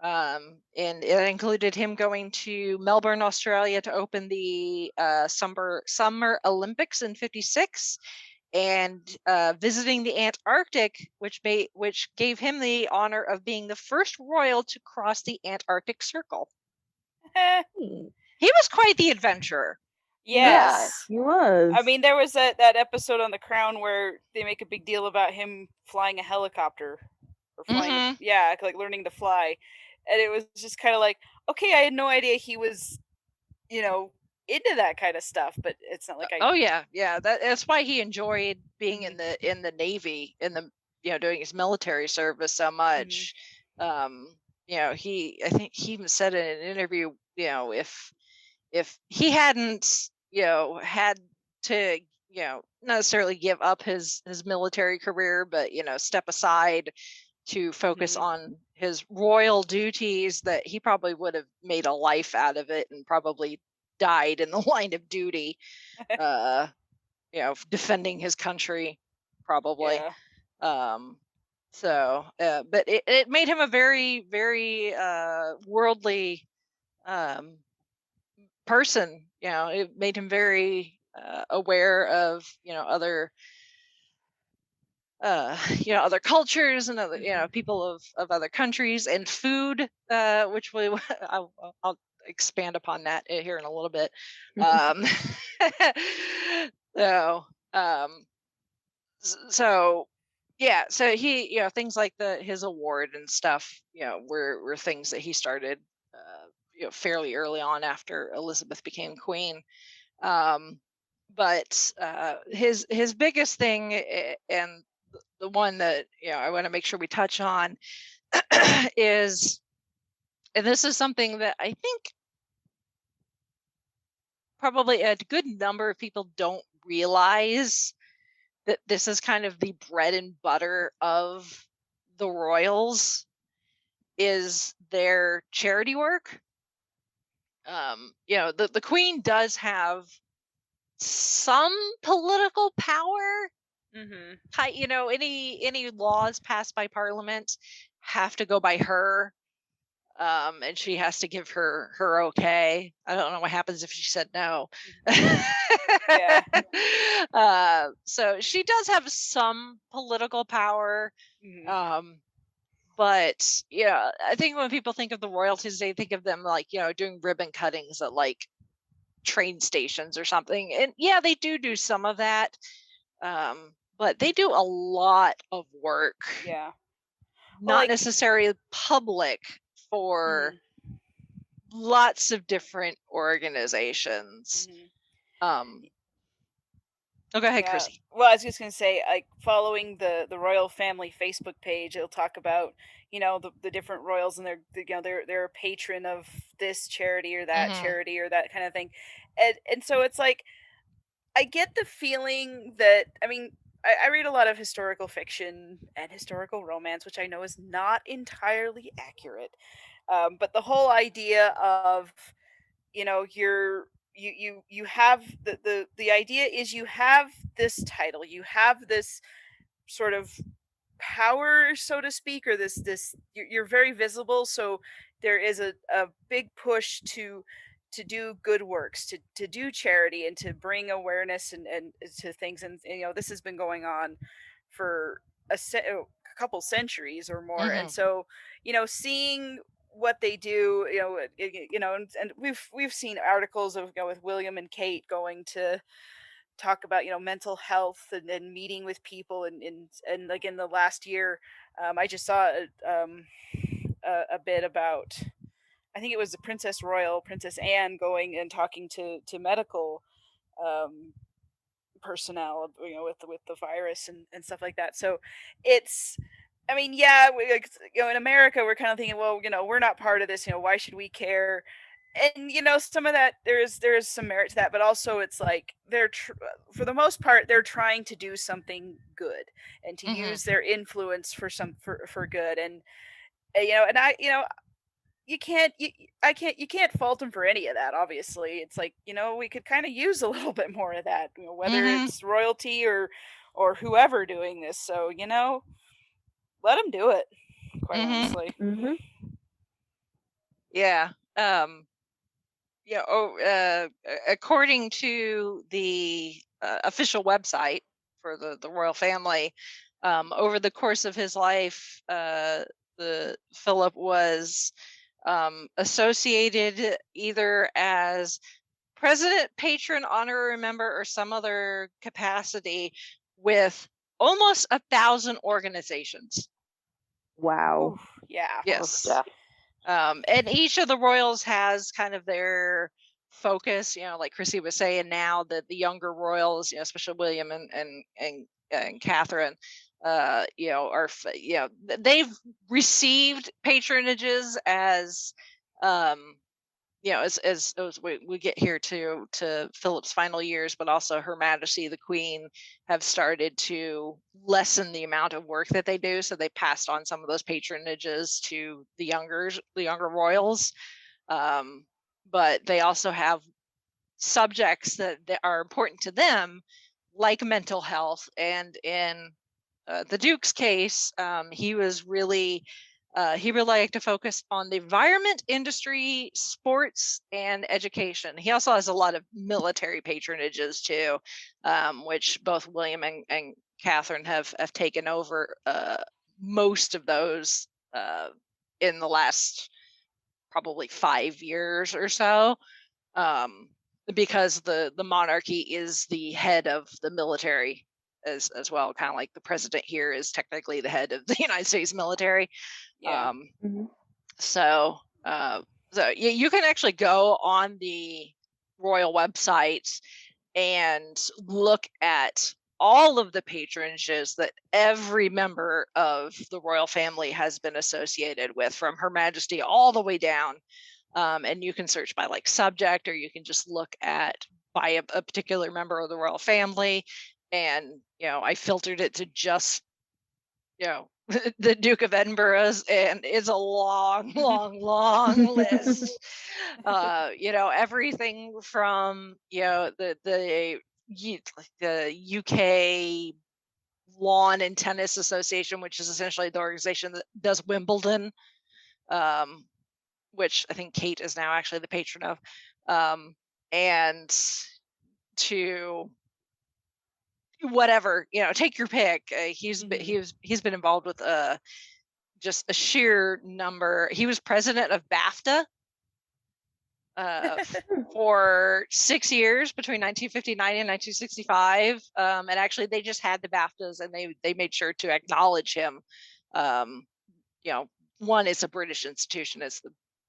And it included him going to Melbourne, Australia to open the Summer Olympics in 56, and visiting the Antarctic, which gave him the honor of being the first royal to cross the Antarctic Circle. He was quite the adventurer. Yes. He was. I mean, there was that episode on The Crown where they make a big deal about him flying a helicopter or flying, like learning to fly, and it was just kind of like, okay, I had no idea he was, into that kind of stuff, but it's not like I. Oh yeah, that's why he enjoyed being in the Navy, in the doing his military service so much. I think he even said in an interview, if he hadn't had to not necessarily give up his military career, but step aside to focus on his royal duties, that he probably would have made a life out of it and probably died in the line of duty, defending his country, probably. So but it made him a very, very worldly person. It made him very aware of other other cultures and other people of other countries, and food, which I'll expand upon that here in a little bit. So he, things like things award and stuff, were things that he started fairly early on after Elizabeth became queen. But his biggest thing, and the one that I want to make sure we touch on, is, and this is something that I think probably a good number of people don't realize, that this is kind of the bread and butter of the royals, is their charity work. The queen does have some political power. Any laws passed by Parliament have to go by her, and she has to give her okay. I don't know what happens if she said no. So she does have some political power. But I think when people think of the royalties, they think of them like doing ribbon cuttings at like train stations or something, and they do some of that, but they do a lot of work, not necessarily public, for lots of different organizations. Go ahead, Chrissy. Well, I was just going to say, like, following the royal family Facebook page, it'll talk about the different royals, and they're a patron of this charity or that charity or that kind of thing, and so it's like, I get the feeling that, I mean, I read a lot of historical fiction and historical romance, which I know is not entirely accurate. But the whole idea of, you have the idea is you have this title, you have this sort of power, so to speak, or you're very visible, so there is a big push to do good works, to do charity, and to bring awareness and to things. And this has been going on for a couple centuries or more. And so seeing what they do, and we've seen articles of, with William and Kate going to talk about mental health, and meeting with people, and like in the last year, I just saw a bit about, I think it was the Princess Anne, going and talking to medical um, personnel, with the virus and stuff like that. So it's, I mean, yeah, in America, we're kind of thinking, well, we're not part of this. Why should we care? And some of that, there's some merit to that, but also it's like for the most part, they're trying to do something good, and to use their influence for good. And and I you can't you can't fault them for any of that. Obviously, it's like, we could kind of use a little bit more of that, whether it's royalty or whoever doing this. So let them do it, quite honestly. Yeah. According to the official website for the royal family, over the course of his life, the Philip was associated either as president, patron, honorary member, or some other capacity with almost 1,000 organizations. Wow. Oof, yeah. Yes. Yeah. And each of the royals has kind of their focus, like Chrissy was saying. Now that the younger royals, especially William and Catherine, they've received patronages as, as we get here to Philip's final years, but also Her Majesty the Queen have started to lessen the amount of work that they do. So they passed on some of those patronages to the younger royals. But they also have subjects that are important to them, like mental health. And in the Duke's case, he was really he really liked to focus on the environment, industry, sports, and education. He also has a lot of military patronages too, which both William and Catherine have taken over most of those in the last probably 5 years or so, because the monarchy is the head of the military as well, kind of like the president here is technically the head of the United States military. Yeah. So you can actually go on the royal website and look at all of the patronages that every member of the royal family has been associated with, from Her Majesty all the way down. And you can search by like subject, or you can just look at by a particular member of the royal family. And I filtered it to just the Duke of Edinburgh's, and it's a long list. Everything from the UK Lawn and Tennis Association, which is essentially the organization that does Wimbledon, which I think Kate is now actually the patron of, and to whatever, take your pick. He's been involved with just a sheer number. He was president of BAFTA for 6 years between 1959 and 1965, and actually they just had the BAFTAs, and they made sure to acknowledge him. One, it's a British institution, it's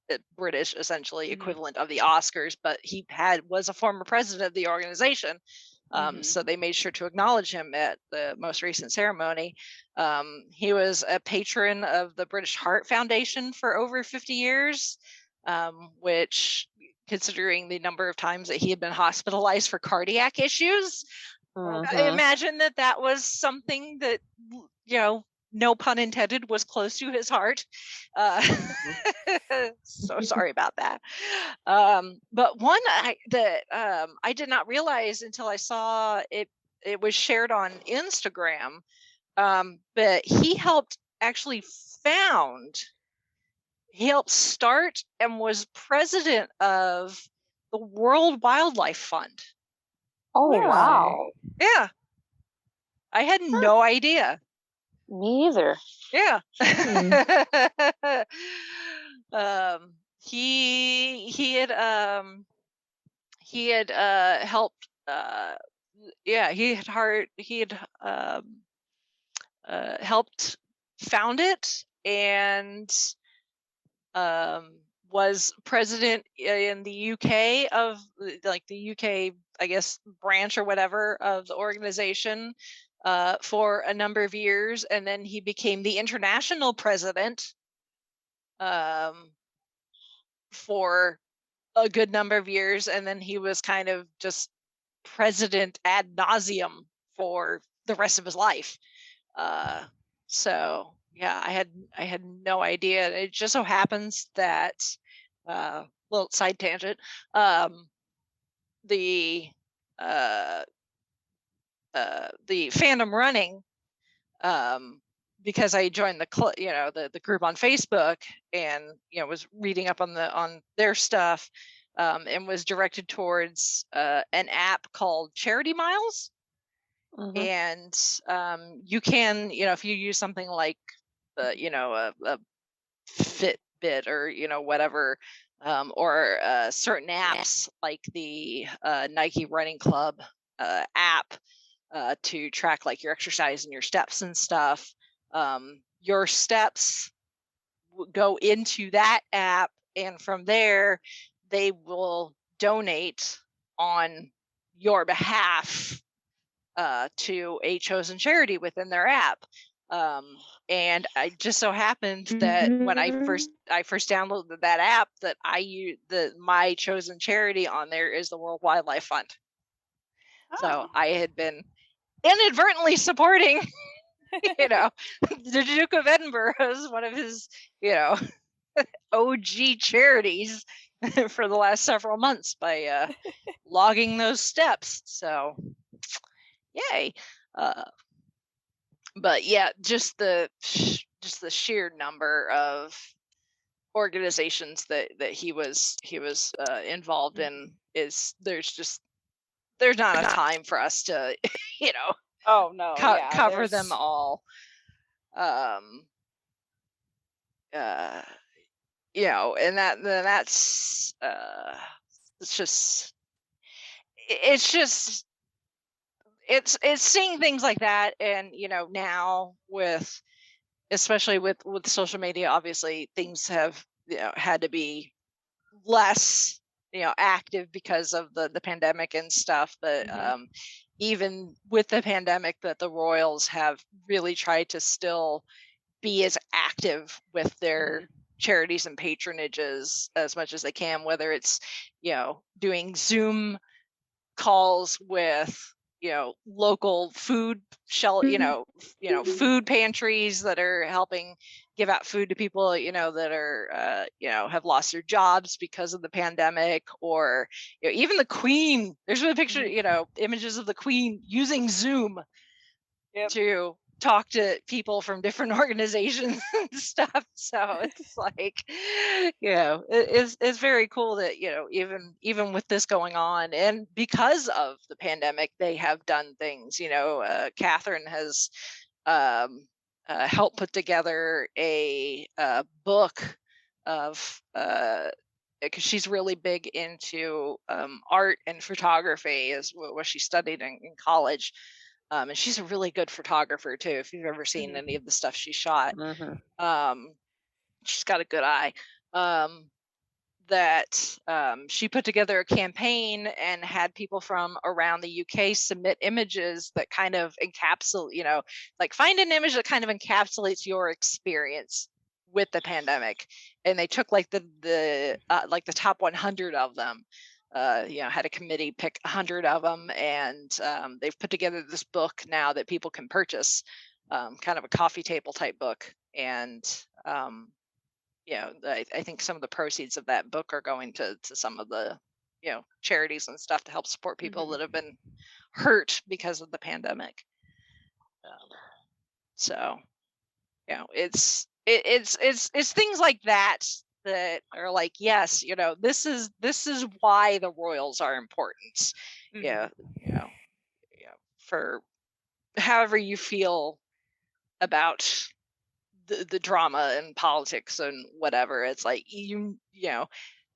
the British essentially equivalent of the Oscars, but he was a former president of the organization. So they made sure to acknowledge him at the most recent ceremony. He was a patron of the British Heart Foundation for over 50 years, which, considering the number of times that he had been hospitalized for cardiac issues, I imagine that was something that, no pun intended, was close to his heart. So sorry about that. But one that I did not realize until I saw it was shared on Instagram. But he helped start and was president of the World Wildlife Fund. Oh, Really? wow. Yeah. I had no idea. Me either. Yeah. Hmm. He had helped he had helped found it, and was president in the UK of the UK, I guess, branch or whatever of the organization for a number of years, and then he became the international president for a good number of years, and then he was kind of just president ad nauseum for the rest of his life. So yeah, I had no idea. It just so happens that little side tangent, the fandom running, because I joined the group on Facebook, and was reading up on their stuff, and was directed towards an app called Charity Miles. And you can, if you use something like a Fitbit or whatever, or certain apps like the Nike Running Club app, to track like your exercise and your steps and stuff. Your steps go into that app, and from there they will donate on your behalf to a chosen charity within their app. And I just so happened that when I first downloaded that app, that I use my chosen charity on there is the World Wildlife Fund. So I had been inadvertently supporting the Duke of Edinburgh as one of his OG charities for the last several months by logging those steps. So yay. But yeah, just the sheer number of organizations that he was involved in there's not a time for us to Oh no, cover them all. And that's it's seeing things like that, and now especially with social media, obviously things have had to be less active because of the pandemic and stuff, but even with the pandemic, that the royals have really tried to still be as active with their charities and patronages as much as they can, whether it's doing Zoom calls with local food food pantries that are helping give out food to people that are have lost their jobs because of the pandemic, or even the Queen. There's been a picture, images of the Queen using Zoom to talk to people from different organizations and stuff. So it's like, it's very cool that even with this going on, and because of the pandemic, they have done things. Catherine has helped put together a book of because she's really big into art and photography, is what she studied in college. And she's a really good photographer too, if you've ever seen any of the stuff she shot. She's got a good eye. She put together a campaign and had people from around the UK submit images that kind of encapsulate, like find an image that kind of encapsulates your experience with the pandemic. And they took like the top 100 of them. had a committee pick 100 of them, and they've put together this book now that people can purchase, kind of a coffee table type book. And I think some of the proceeds of that book are going to some of the charities and stuff to help support people that have been hurt because of the pandemic. So it's things like that are like, yes, this is why the royals are important. For however you feel about the drama and politics and whatever, it's like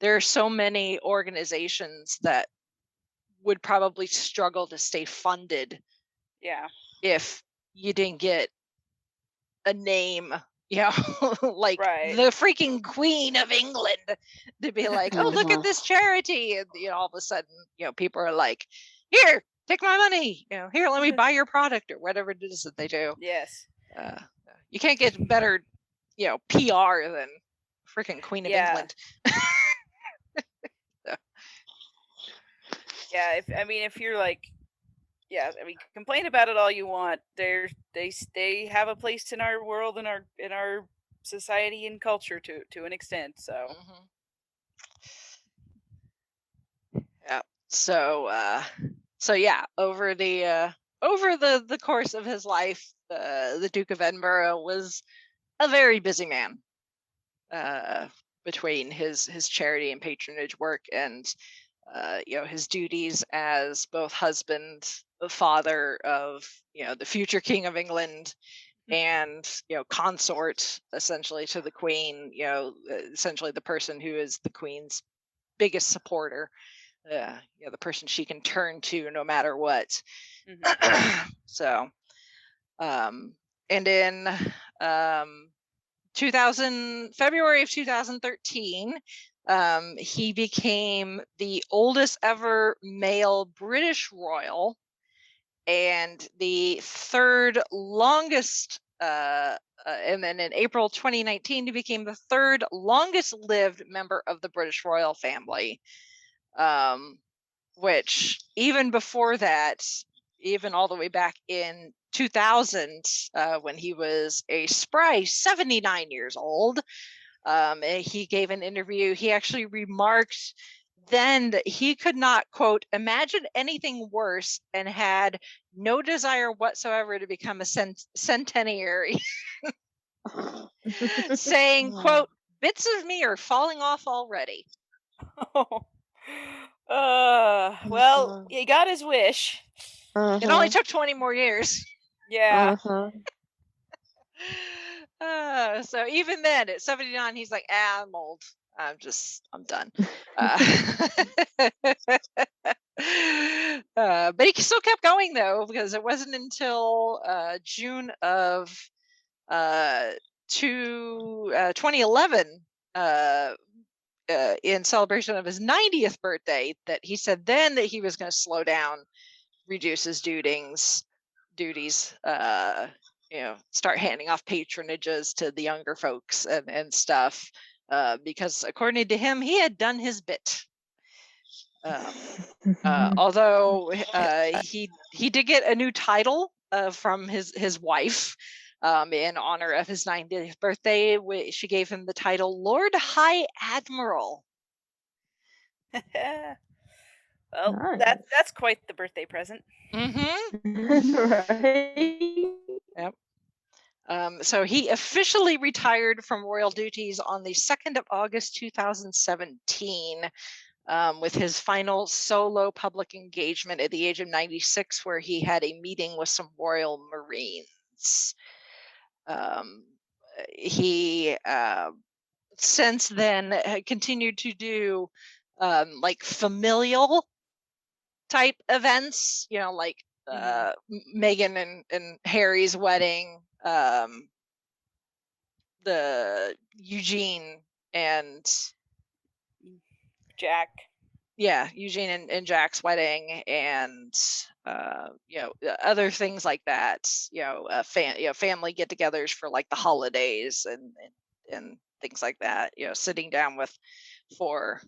there are so many organizations that would probably struggle to stay funded if you didn't get a name like the freaking Queen of England to be like, oh, look at this charity, and all of a sudden people are like, here, take my money, here, let me buy your product, or whatever it is that they do. Yes. You can't get better PR than freaking Queen of England. So. Yeah, if you're like, complain about it all you want. They have a place in our world, in our society and culture to an extent. So. Yeah. So yeah, over the course of his life, the Duke of Edinburgh was a very busy man. Between his charity and patronage work, and his duties as both husband, father of the future King of England, and consort essentially to the Queen, essentially the person who is the Queen's biggest supporter, the person she can turn to no matter what. So and in February of 2013, he became the oldest ever male British royal, and the third longest, and then in April 2019, he became the third longest lived member of the British royal family, which even before that, even all the way back in 2000, when he was a spry 79 years old, he gave an interview. He actually remarked then that he could not, quote, imagine anything worse, and had no desire whatsoever to become a centenary, saying, quote, bits of me are falling off already. Well, he got his wish. It only took 20 more years. Yeah. So even then, at 79, he's like, I'm old. I'm done. But he still kept going, though, because it wasn't until June of 2011, in celebration of his 90th birthday, that he said then that he was going to slow down, reduce his duties, start handing off patronages to the younger folks and stuff, because according to him, he had done his bit. Although he did get a new title from his wife, in honor of his 90th birthday. She gave him the title Lord High Admiral. Well, nice. That's quite the birthday present. Right. Yep. So he officially retired from royal duties on the 2nd of August 2017, with his final solo public engagement at the age of 96, where he had a meeting with some Royal Marines. He since then continued to do like familial type events, like Meghan and Harry's wedding, the Eugene and Jack. Yeah, Eugene and Jack's wedding, and other things like that. Family get-togethers for like the holidays and things like that. Sitting down for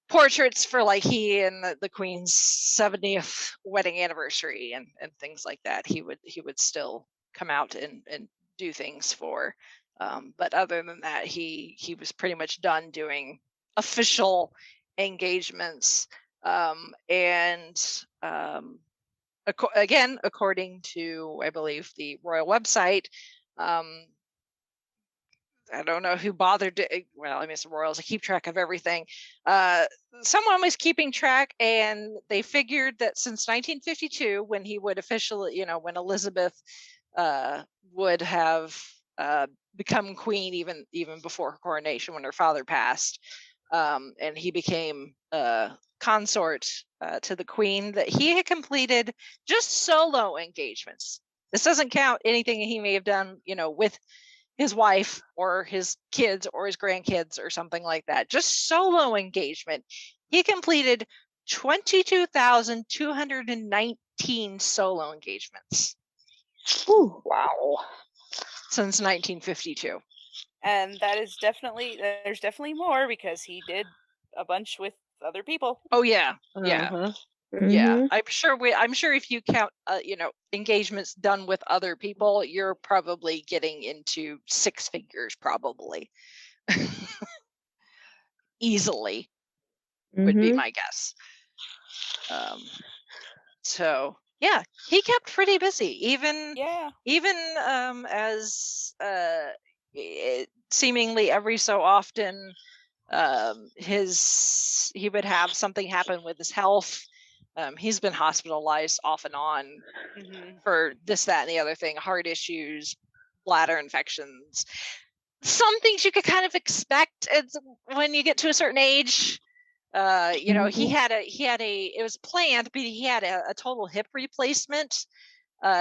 portraits for like he and the Queen's 70th wedding anniversary and things like that. He would still come out and do things for. But other than that, he was pretty much done doing official engagements. Again, according to, I believe, the royal website, I don't know who bothered to, well, I mean, it's the royals, I keep track of everything. Someone was keeping track, and they figured that since 1952, when he would officially, when Elizabeth would have become queen, even before her coronation, when her father passed, and he became consort to the Queen, that he had completed just solo engagements. This doesn't count anything he may have done, with his wife or his kids or his grandkids or something like that. Just solo engagement. He completed 22,219 solo engagements. Ooh, wow. Since 1952. And there's definitely more, because he did a bunch with other people. Oh yeah. Yeah. Mhm. Yeah, Mhm. I'm sure if you count, engagements done with other people, you're probably getting into six figures, probably. Easily would be Mhm. my guess. So yeah, he kept pretty busy, even Yeah. as seemingly every so often, he would have something happen with his health. He's been hospitalized off and on for this, that, and the other thing, heart issues, bladder infections. Some things you could kind of expect when you get to a certain age. It was planned, but he had a total hip replacement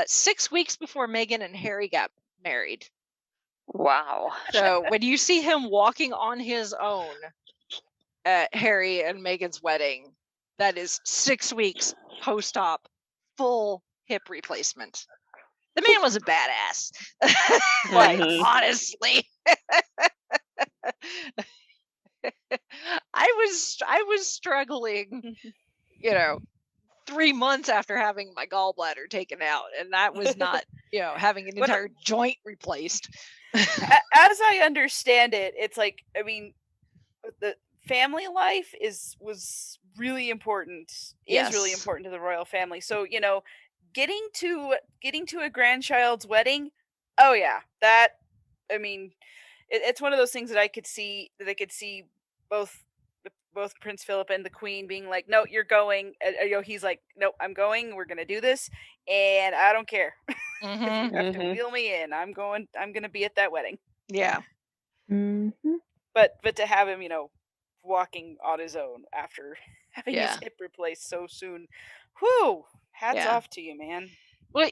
6 weeks before Meghan and Harry got married. Wow. So when you see him walking on his own at Harry and Meghan's wedding, that is 6 weeks post-op, full hip replacement. The man was a badass. Honestly. I was struggling, 3 months after having my gallbladder taken out, and that was not, having an entire joint replaced. As I understand it, it's like, I mean, the family life was really important. Yes. Is really important to the royal family. So, getting to a grandchild's wedding, oh yeah, that, I mean, it's one of those things that I could see both Prince Philip and the Queen being like, no, you're going. He's like, no, I'm going. We're gonna do this, and I don't care. If you have to wheel me in, I'm going. I'm gonna be at that wedding. Yeah. But to have him, walking on his own after having his hip replaced so soon, whew, hats off to you, man. Well,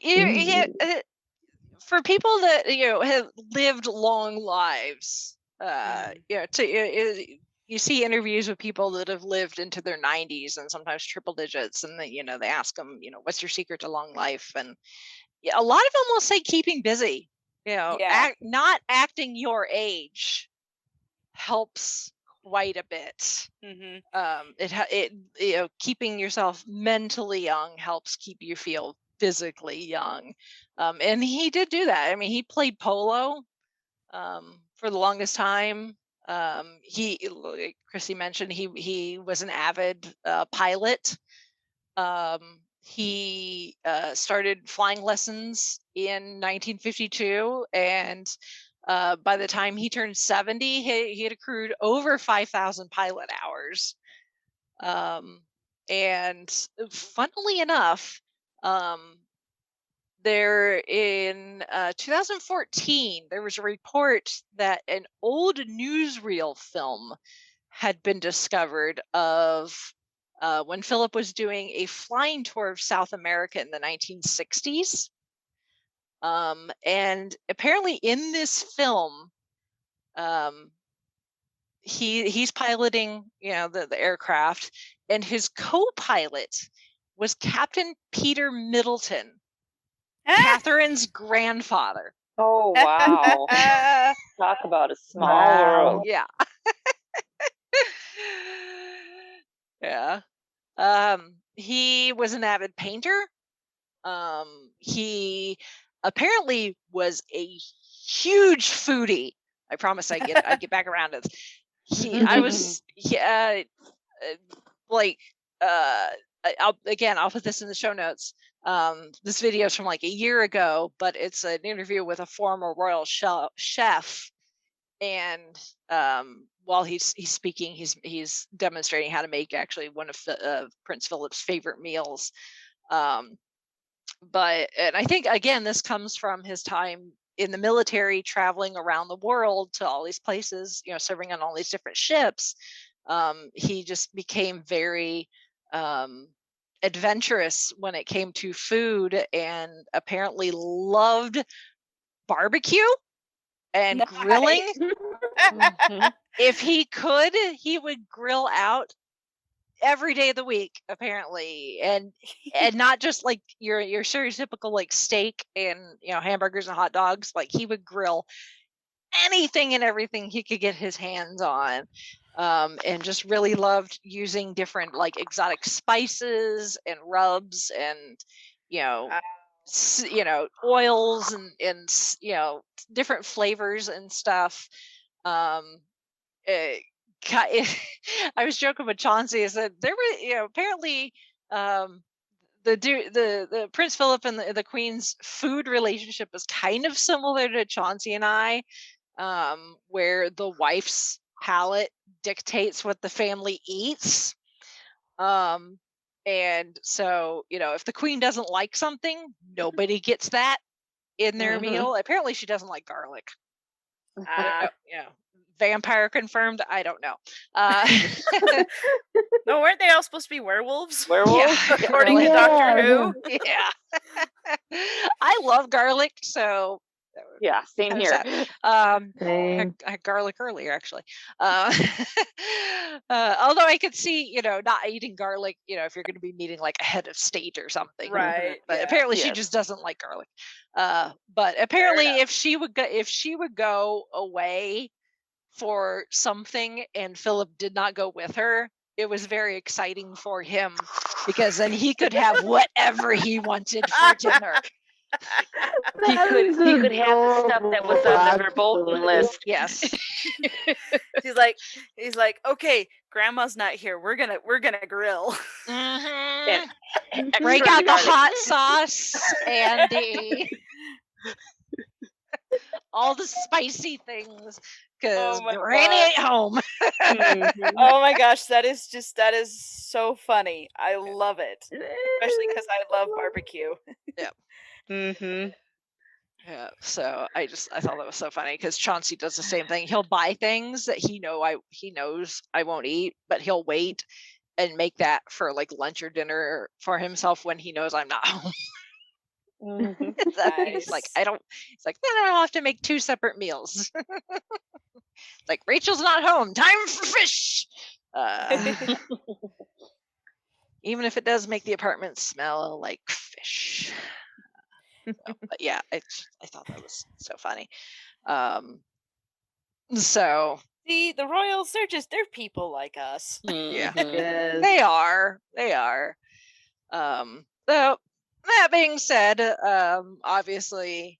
for people that have lived long lives, you see interviews with people that have lived into their 90s and sometimes triple digits, and they ask them, what's your secret to long life? And a lot of them will say keeping busy. Not acting your age helps quite a bit. Keeping yourself mentally young helps keep you feel physically young. And he did do that. I mean, he played polo for the longest time. Like Chrissy mentioned, he was an avid pilot. He started flying lessons in 1952, and by the time he turned 70, he had accrued over 5,000 pilot hours. And funnily enough, there in 2014, there was a report that an old newsreel film had been discovered of when Philip was doing a flying tour of South America in the 1960s. And apparently in this film, he's piloting, the aircraft, and his co-pilot was Captain Peter Middleton, Catherine's grandfather. Oh, wow. Talk about a small world. Yeah. Yeah. He was an avid painter. He apparently was a huge foodie. I promise I get back around to this. I'll put this in the show notes. This video is from like a year ago, but it's an interview with a former royal chef, and while he's speaking, he's demonstrating how to make actually one of Prince Philip's favorite meals. And I think again this comes from his time in the military, traveling around the world to all these places, serving on all these different ships. He just became very adventurous when it came to food, and apparently loved barbecue and grilling. If he could, he would grill out every day of the week, apparently, and not just like your stereotypical like steak and hamburgers and hot dogs. Like, he would grill anything and everything he could get his hands on, and just really loved using different like exotic spices and rubs and oils and different flavors and stuff. I was joking with Chauncey. I said there were, apparently, the Prince Philip and the Queen's food relationship is kind of similar to Chauncey and I, where the wife's palate dictates what the family eats. And so, if the Queen doesn't like something, nobody gets that in their meal. Apparently, she doesn't like garlic. Vampire confirmed. I don't know. No, weren't they all supposed to be werewolves? Werewolves, according to Doctor Who. Yeah. I love garlic, so yeah, same here. I had garlic earlier, actually. Although I could see, not eating garlic, if you're going to be meeting like a head of state or something, right? But apparently she just doesn't like garlic. But apparently, if she would go away for something and Philip did not go with her, it was very exciting for him, because then he could have whatever he wanted for dinner. He could have the stuff that was on the verboten list. Yes. he's like, okay, Grandma's not here. We're gonna grill. Break out the hot sauce and all the spicy things, because Granny ain't home. Oh my gosh, that is so funny. I love it, especially because I love barbecue. Yeah. Yeah, so I thought that was so funny, because Chauncey does the same thing. He'll buy things that he knows I won't eat, but he'll wait and make that for like lunch or dinner for himself when he knows I'm not home. Nice. He's like, then I'll have to make 2 separate meals. Like, Rachel's not home. Time for fish. Even if it does make the apartment smell like fish. But yeah, I thought that was so funny. So see, the royals, they're people like us. Yeah. They are. So that being said, obviously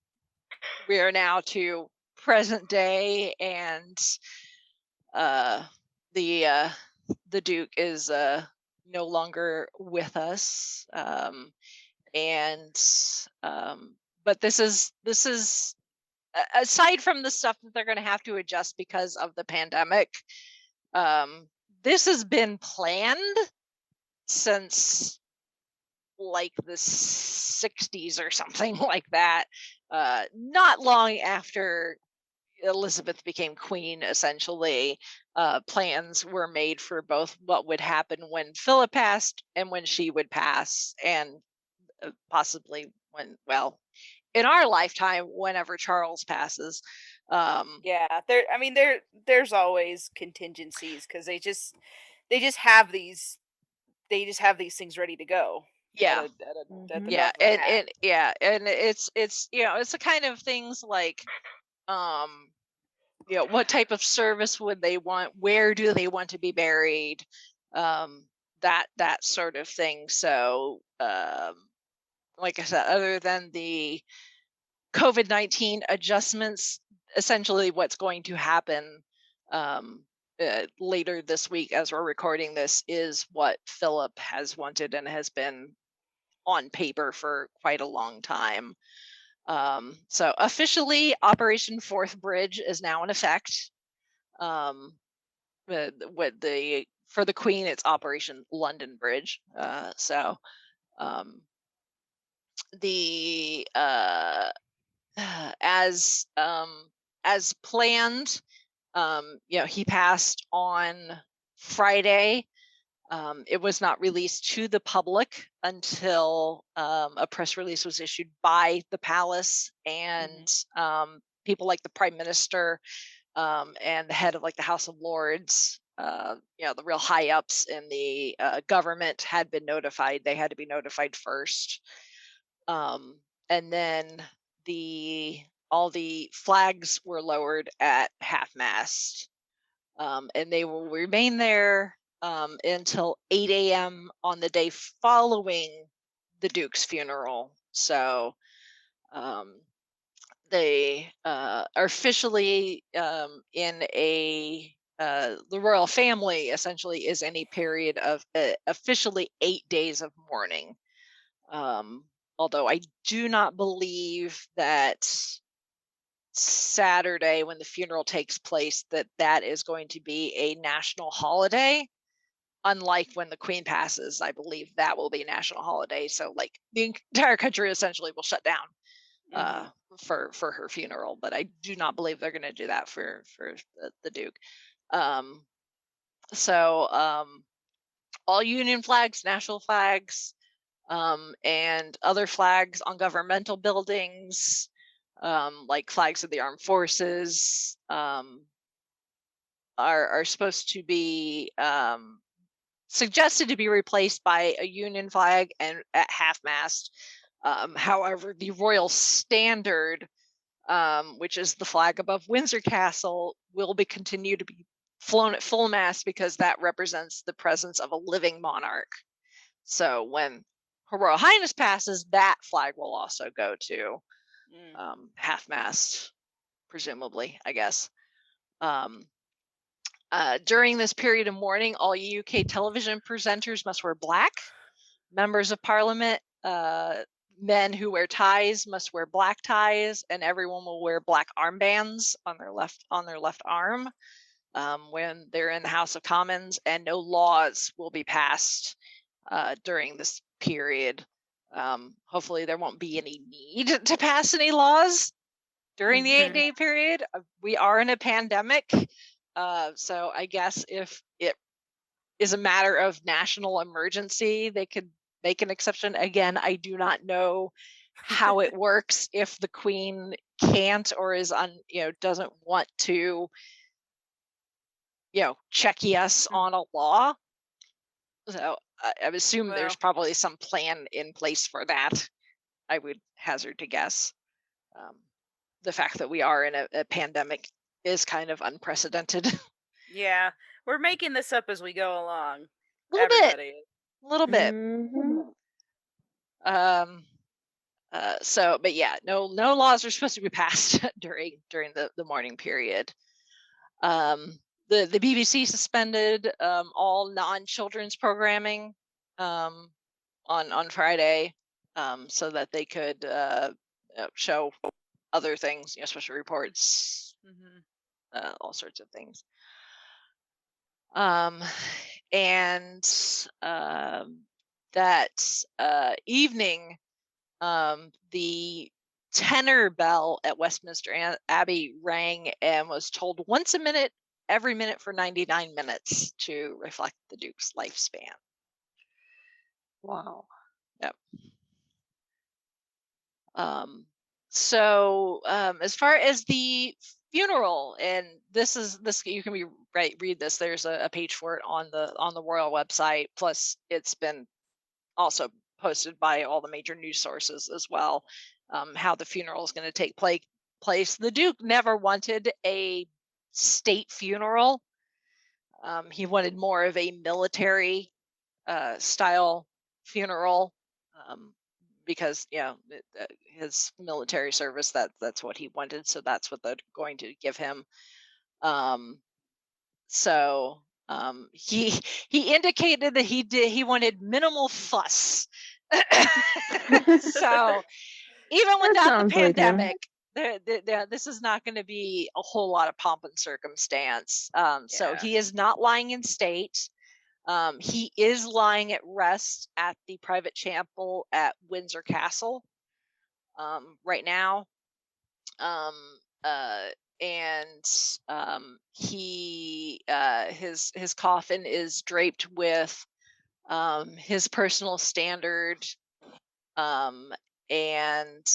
we are now to present day, and the Duke is no longer with us. But this is aside from the stuff that they're going to have to adjust because of the pandemic, this has been planned since like the 60s or something like that. Not long after Elizabeth became queen, essentially, plans were made for both what would happen when Philip passed and when she would pass, and possibly in our lifetime, whenever Charles passes. There's always contingencies, because they just have these things ready to go. Yeah. And it's it's the kind of things like what type of service would they want, where do they want to be buried, that that sort of thing. So, like I said, other than the COVID-19 adjustments, essentially what's going to happen later this week, as we're recording this, is what Philip has wanted and has been on paper for quite a long time. So officially, Operation Fourth Bridge is now in effect. For the Queen, it's Operation London Bridge. So the as planned, he passed on Friday. It was not released to the public until a press release was issued by the palace, and people like the Prime Minister and the head of like the House of Lords, the real high ups in the government had been notified. They had to be notified first. And then all the flags were lowered at half-mast, and they will remain there until 8 a.m. on the day following the Duke's funeral. So they are officially in the royal family essentially is in a period of officially 8 days of mourning. Although I do not believe that Saturday, when the funeral takes place, that is going to be a national holiday. Unlike when the Queen passes, I believe that will be a national holiday. So like the entire country essentially will shut down for her funeral. But I do not believe they're going to do that for the Duke. All Union flags, national flags, and other flags on governmental buildings, like flags of the armed forces, are supposed to be suggested to be replaced by a Union flag and at half-mast. However, the Royal Standard, which is the flag above Windsor Castle, will be continue to be flown at full mast because that represents the presence of a living monarch. So when Her Royal Highness passes, that flag will also go to half-mast, presumably, I guess. During this period of mourning, all UK television presenters must wear black. Members of Parliament, men who wear ties must wear black ties, and everyone will wear black armbands on their left arm when they're in the House of Commons, and no laws will be passed during this period. Hopefully there won't be any need to pass any laws during the 8-day period. We are in a pandemic, so I guess if it is a matter of national emergency, they could make an exception. Again, I do not know how it works if the Queen can't or is doesn't want to check yes on a law. So I would assume there's probably some plan in place for that. I would hazard to guess. The fact that we are in a pandemic is kind of unprecedented. Yeah, we're making this up as we go along. A little bit. But yeah, no laws are supposed to be passed during the mourning period. The BBC suspended all non-children's programming on Friday, so that they could show other things, special reports, all sorts of things. And that evening, the tenor bell at Westminster Abbey rang and was tolled once a minute, every minute for 99 minutes to reflect the Duke's lifespan. Wow. Yep. So as far as the funeral, and this you can read this. There's a page for it on the royal website. Plus, it's been also posted by all the major news sources as well. How the funeral is going to take place. The Duke never wanted a state funeral. He wanted more of a military style funeral, because his military service, that's what he wanted, so that's what they're going to give him. So he indicated that he wanted minimal fuss. So even without the pandemic, this is not going to be a whole lot of pomp and circumstance. So he is not lying in state. He is lying at rest at the private chapel at Windsor Castle right now. And his coffin is draped with his personal standard and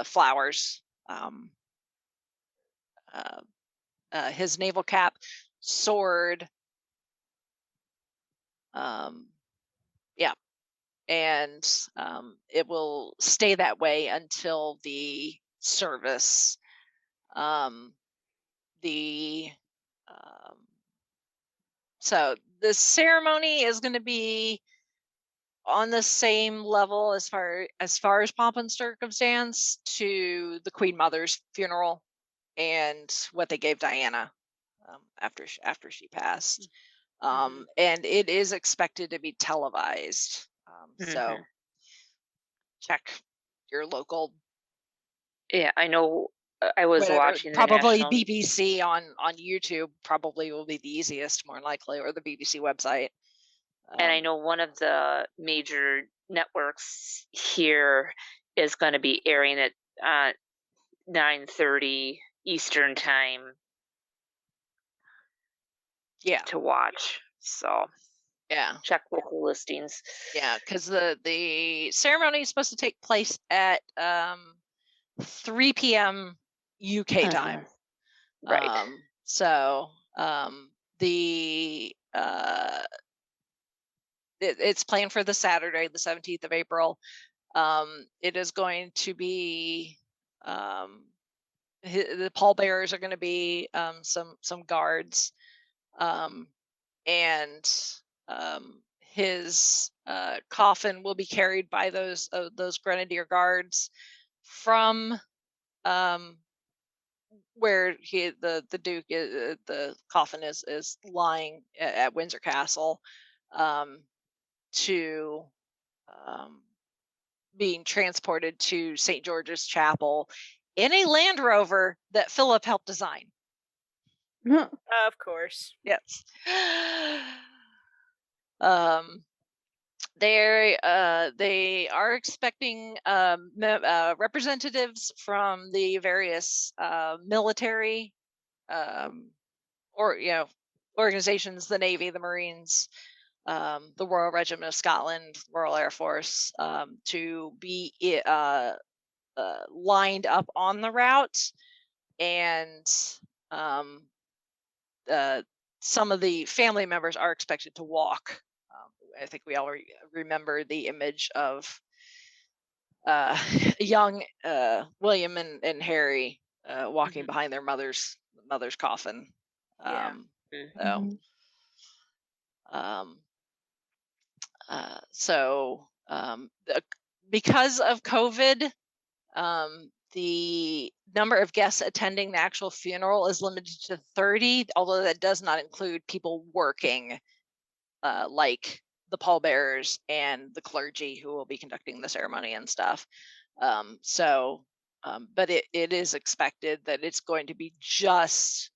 flowers, his naval cap, sword, and it will stay that way until the service. So the ceremony is going to be on the same level as far as pomp and circumstance to the Queen Mother's funeral and what they gave Diana after she passed. And it is expected to be televised. So check your local. Yeah, I know. I was watching probably BBC on YouTube probably will be the easiest, more likely, or the BBC website. And I know one of the major networks here is going to be airing it at 9:30 Eastern time. Yeah, to watch. So yeah, check local listings. Yeah, because the ceremony is supposed to take place at 3 p.m. UK time. Right. So it's planned for the Saturday, the 17th of April. It is going to be the pallbearers are going to be some guards, and his coffin will be carried by those grenadier guards from where the Duke the coffin is lying at Windsor Castle, to being transported to St. George's Chapel in a Land Rover that Philip helped design. Of course. Yes. They are expecting representatives from the various military organizations, the Navy, the Marines, the Royal Regiment of Scotland, Royal Air Force, to be lined up on the route, and some of the family members are expected to walk. I think we all remember the image of young William and Harry walking behind their mother's coffin. Because of COVID, the number of guests attending the actual funeral is limited to 30, although that does not include people working, like the pallbearers and the clergy who will be conducting the ceremony and stuff. But it is expected that it's going to be just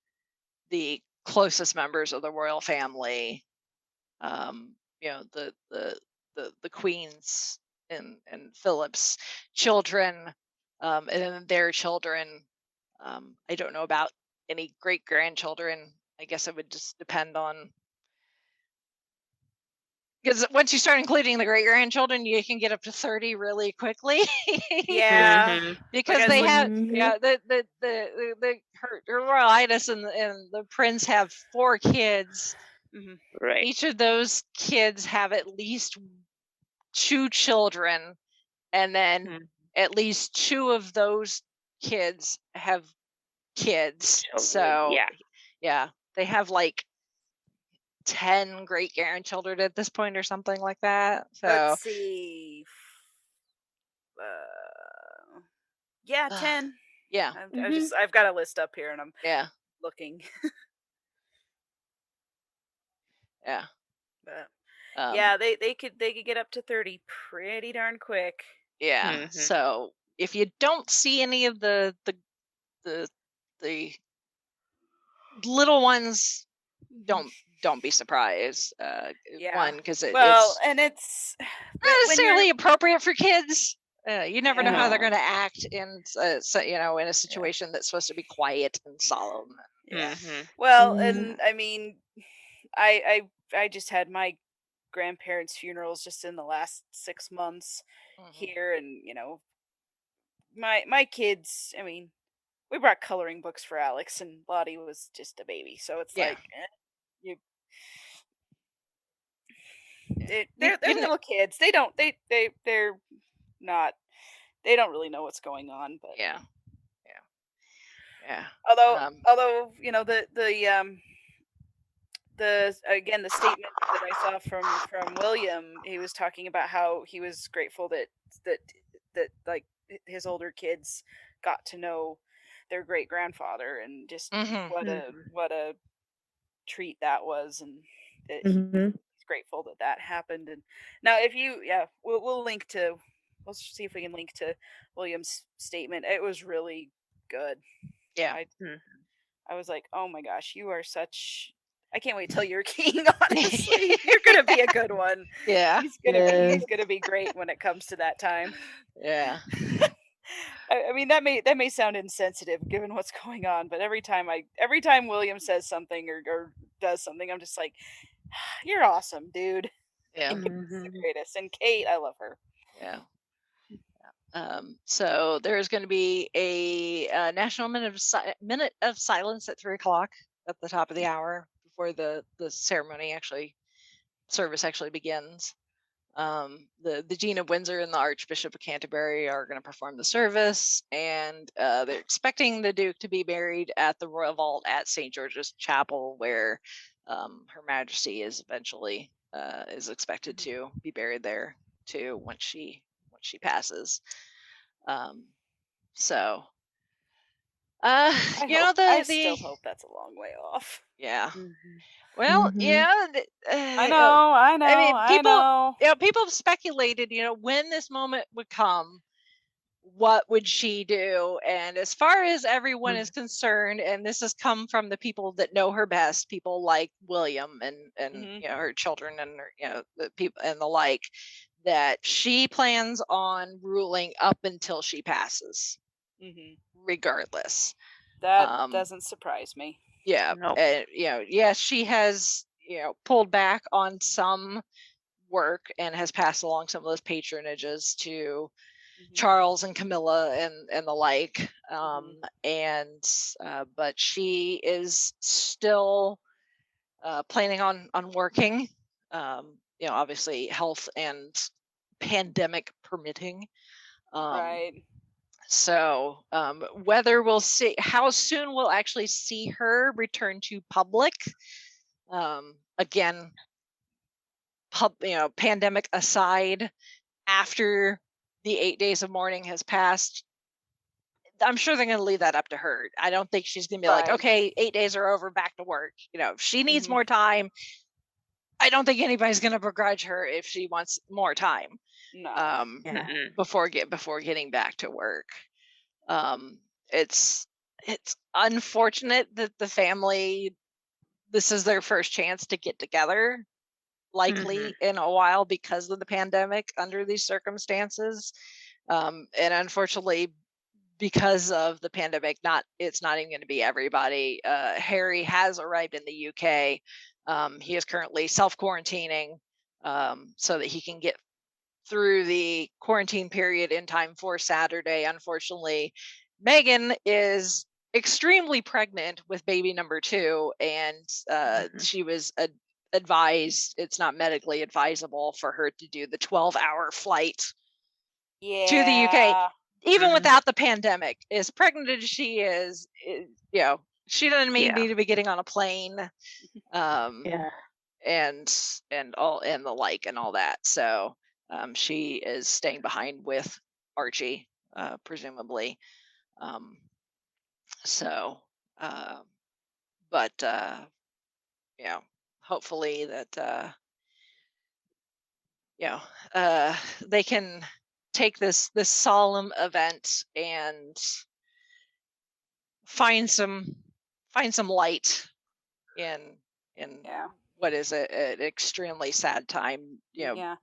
the closest members of the royal family, the Queen's and Philip's children, and then their children. I don't know about any great grandchildren. I guess it would just depend on, because once you start including the great grandchildren, you can get up to 30 really quickly. Yeah, because they have her Royal Highness and the prince have 4 kids. Right. Each of those kids have at least 2 children, and then at least 2 of those kids have kids. Children, So yeah, they have like 10 great grandchildren at this point or something like that. So Let's see. Yeah, 10. yeah, I've got a list up here and I'm yeah, looking. yeah. But Um, yeah, they could get up to 30 pretty darn quick. yeah. Mhm. So if you don't see any of the little ones, don't be surprised. Yeah. One, because Well, it's and it's not when necessarily you're appropriate for kids. You never know how they're No. going to act in, in a situation that's supposed to be quiet and solemn. yeah. Mhm. Well, Mhm. and I mean, I just had my grandparents' funerals just in the last 6 months Mhm. here, and my kids. I mean, we brought coloring books for Alex, and Lottie was just a baby, so it's Yeah. like you. You- They're you little kids. They're not. They don't really know what's going on, but yeah, yeah. although the statement that I saw from William, he was talking about how he was grateful that like his older kids got to know their great grandfather, and just Mhm. what a treat that was, and that he's Mhm. grateful that happened. And now, if you we'll link to, we'll see if we can link to William's statement. It was really good. Yeah. I was like, oh my gosh, you are such. I can't wait till you're king. Honestly, you're gonna be a good one. Yeah. He's Yes. gonna be great when it comes to that time. Yeah. I mean, that may sound insensitive given what's going on, but every time William says something or does something, I'm just like, you're awesome, dude. Yeah. He's the greatest. And Kate, I love her. Yeah. So there's going to be a national minute of silence at 3:00 at the top of the hour before the ceremony service actually begins. The Dean of Windsor and the Archbishop of Canterbury are going to perform the service, and they're expecting the Duke to be buried at the Royal Vault at St. George's Chapel, where Her Majesty is eventually is expected to be buried there too once she passes. So I the still hope that's a long way off. yeah. Well, Mhm. yeah, I know. I mean, people, know. people have speculated, when this moment would come, what would she do? And as far as everyone is concerned, and this has come from the people that know her best, people like William and Mhm. her children and her, the people and the like, that she plans on ruling up until she passes, Mhm. regardless. That doesn't surprise me. Yeah, Nope. yes, she has pulled back on some work and has passed along some of those patronages to Charles and Camilla and the like, and but she is still planning on working, obviously health and pandemic permitting. Right. So whether we'll see how soon we'll actually see her return to public, again, pandemic aside, after the 8 days of mourning has passed, I'm sure they're going to leave that up to her. I don't think she's going to be like, Right. okay, 8 days are over, back to work. If she needs Mhm. more time, I don't think anybody's going to begrudge her if she wants more time. No. Mhm. Before getting back to work. It's unfortunate that the family, this is their first chance to get together, likely in a while, because of the pandemic under these circumstances. And unfortunately, because of the pandemic, it's not even going to be everybody. Harry has arrived in the UK. He is currently self-quarantining so that he can get through the quarantine period in time for Saturday. Unfortunately, Meghan is extremely pregnant with baby number 2, and she was advised it's not medically advisable for her to do the 12-hour flight to the UK, even without the pandemic. As pregnant as she is, she doesn't need to be getting on a plane. Yeah. and the like and all that. So she is staying behind with Archie, presumably. Um, so, uh, but you know, hopefully that you know they can take this solemn event and find some light in Yeah. what is an extremely sad time, Yeah.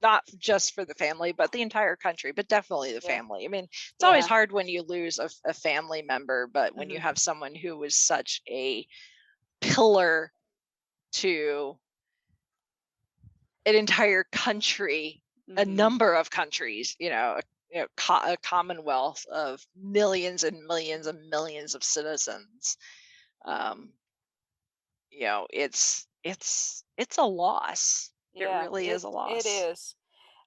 not just for the family but the entire country, but definitely the Yeah. family. I mean, it's always Yeah. hard when you lose a family member, but when you Mhm. have someone who was such a pillar to an entire country, a Mhm. number of countries, a commonwealth of millions and millions and millions of citizens. um it's a loss. It Yeah. really is a It loss. is.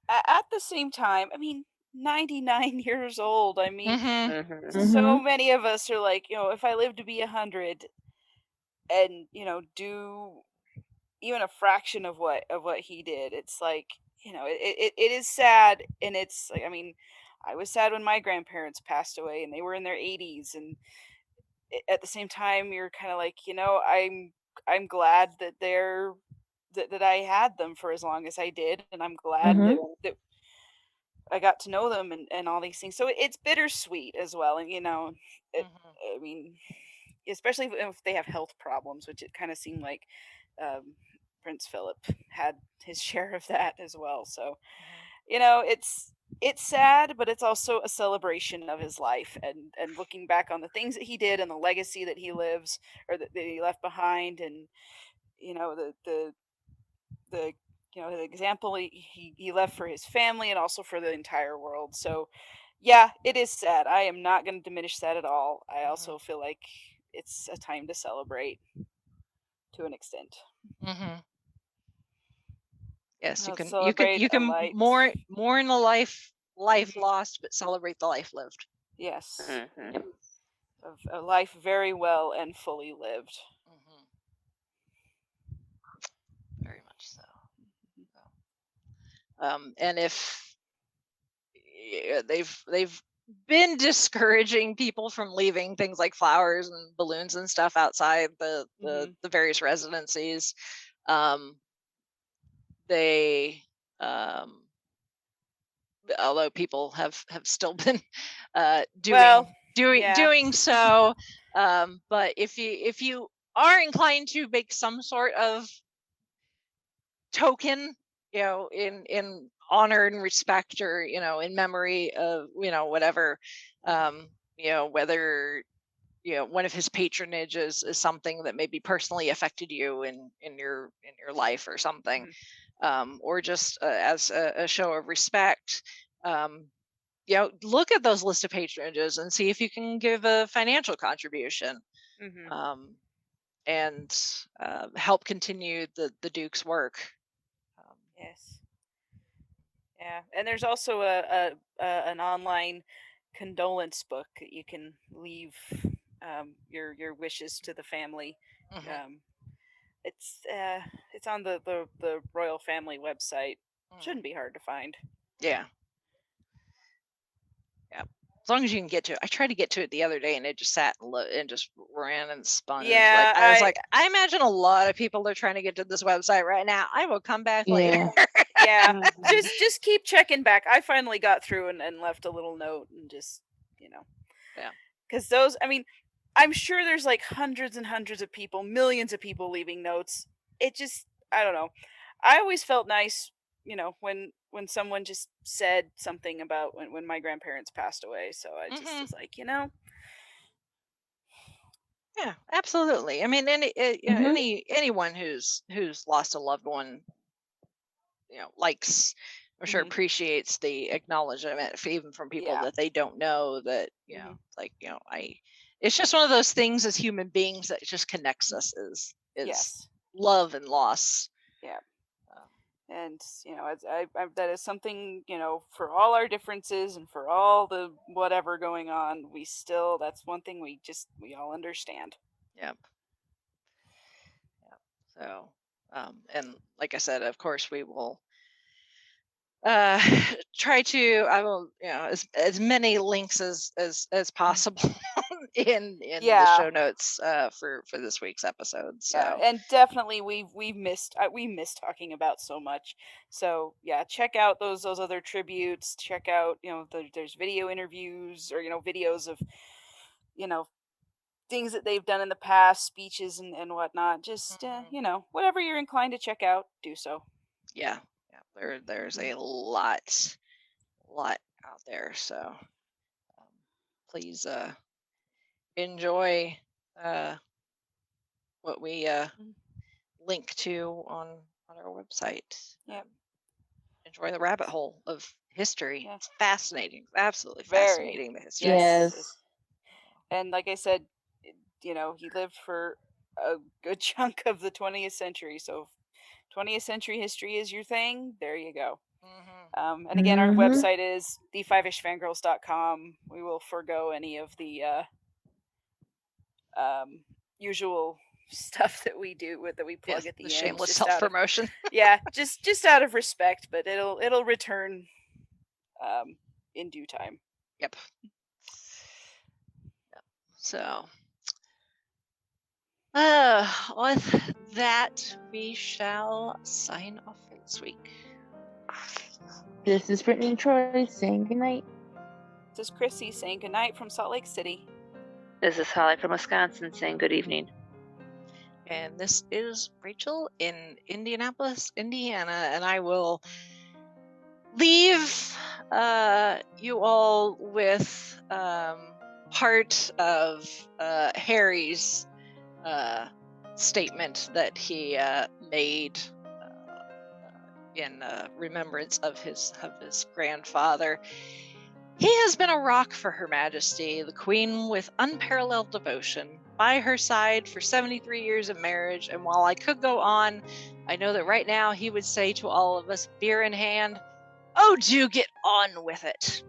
At the same time, I mean, 99 years old. I mean, Mm-hmm. so many of us are like, if I live to be 100 and, do even a fraction of what he did, it's like, it is sad. And it's like, I mean, I was sad when my grandparents passed away and they were in their 80s. And at the same time, you're kind of like, I'm glad that that I had them for as long as I did, and I'm glad that I got to know them and all these things. So it's bittersweet as well. And Mm-hmm. I mean, especially if they have health problems, which it kind of seemed like Prince Philip had his share of that as well. So it's sad, but it's also a celebration of his life and looking back on the things that he did and the legacy that he lives or that he left behind. And the the example he left for his family and also for the entire world. So yeah, it is sad. I am not going to diminish that at all. I also feel like it's a time to celebrate to an extent. Mm-hmm. Yes, you Let's can celebrate a light. mourn the life Mhm. lost, but celebrate the life lived. Yes, Mhm. of a life very well and fully lived. Mm-hmm. Very much so. And if they've been discouraging people from leaving things like flowers and balloons and stuff outside the various residencies. They although people have still been Well, doing yeah. so. But if you are inclined to make some sort of token, in honor and respect, or in memory of whatever, whether one of his patronages is something that maybe personally affected you in your life or something, or just as a show of respect. Look at those list of patronages and see if you can give a financial contribution, Mhm. and help continue the Duke's work. Yes. Yeah, and there's also an online condolence book that you can leave your wishes to the family. Mhm, Um, it's on the royal family website. mhm. Shouldn't be hard to find. Yeah. As long as you can get to it. I tried to get to it the other day and it just sat and just ran and spun. Yeah, I was like, I imagine a lot of people are trying to get to this website right now. I will come back later. yeah. Just keep checking back. I finally got through and left a little note and just Yeah. because those. I mean, I'm sure there's like hundreds and hundreds of people, millions of people leaving notes. It just, I don't know. I always felt nice, when someone just said something about when my grandparents passed away. So I just Mhm. was like, Yeah, absolutely. I mean, anyone who's lost a loved one, likes, I'm sure, Mhm. appreciates the acknowledgement, even from people Yeah. that they don't know. That Mhm. like it's just one of those things as human beings that just connects us is Yes. love and loss. Yeah. Um, And that is something, for all our differences and for all the whatever going on, that's one thing we all understand. Yep. Yep. So And like I said, of course, we will try to. I will, as many links as possible in the Yeah. show notes for this week's episode. So Yeah, and definitely we missed talking about so much. So yeah, check out those other tributes. Check out there's video interviews or videos of things that they've done in the past, speeches and whatnot. Just whatever you're inclined to check out, do so. yeah, there's a lot out there. So please enjoy what we link to on our website. Yep. Enjoy the rabbit hole of history. Yeah. It's fascinating, absolutely Very. fascinating, the history. Yes. And like I said, he lived for a good chunk of the 20th century. So if 20th century history is your thing, there you go. And again, our website is the5ishfangirls.com. We will forgo any of the usual stuff that we do that we plug at the end. Shameless self-promotion. just out of respect, but it'll return in due time. Yep. So with that, we shall sign off for this week. This is Brittany and Troy saying goodnight. This is Chrissy saying goodnight from Salt Lake City. This is Holly from Wisconsin saying good evening. And this is Rachel in Indianapolis, Indiana, and I will leave you all with part of Harry's statement that he made in remembrance of his grandfather. He has been a rock for Her Majesty, the Queen, with unparalleled devotion, by her side for 73 years of marriage, and while I could go on, I know that right now he would say to all of us, beer in hand, oh, do get on with it.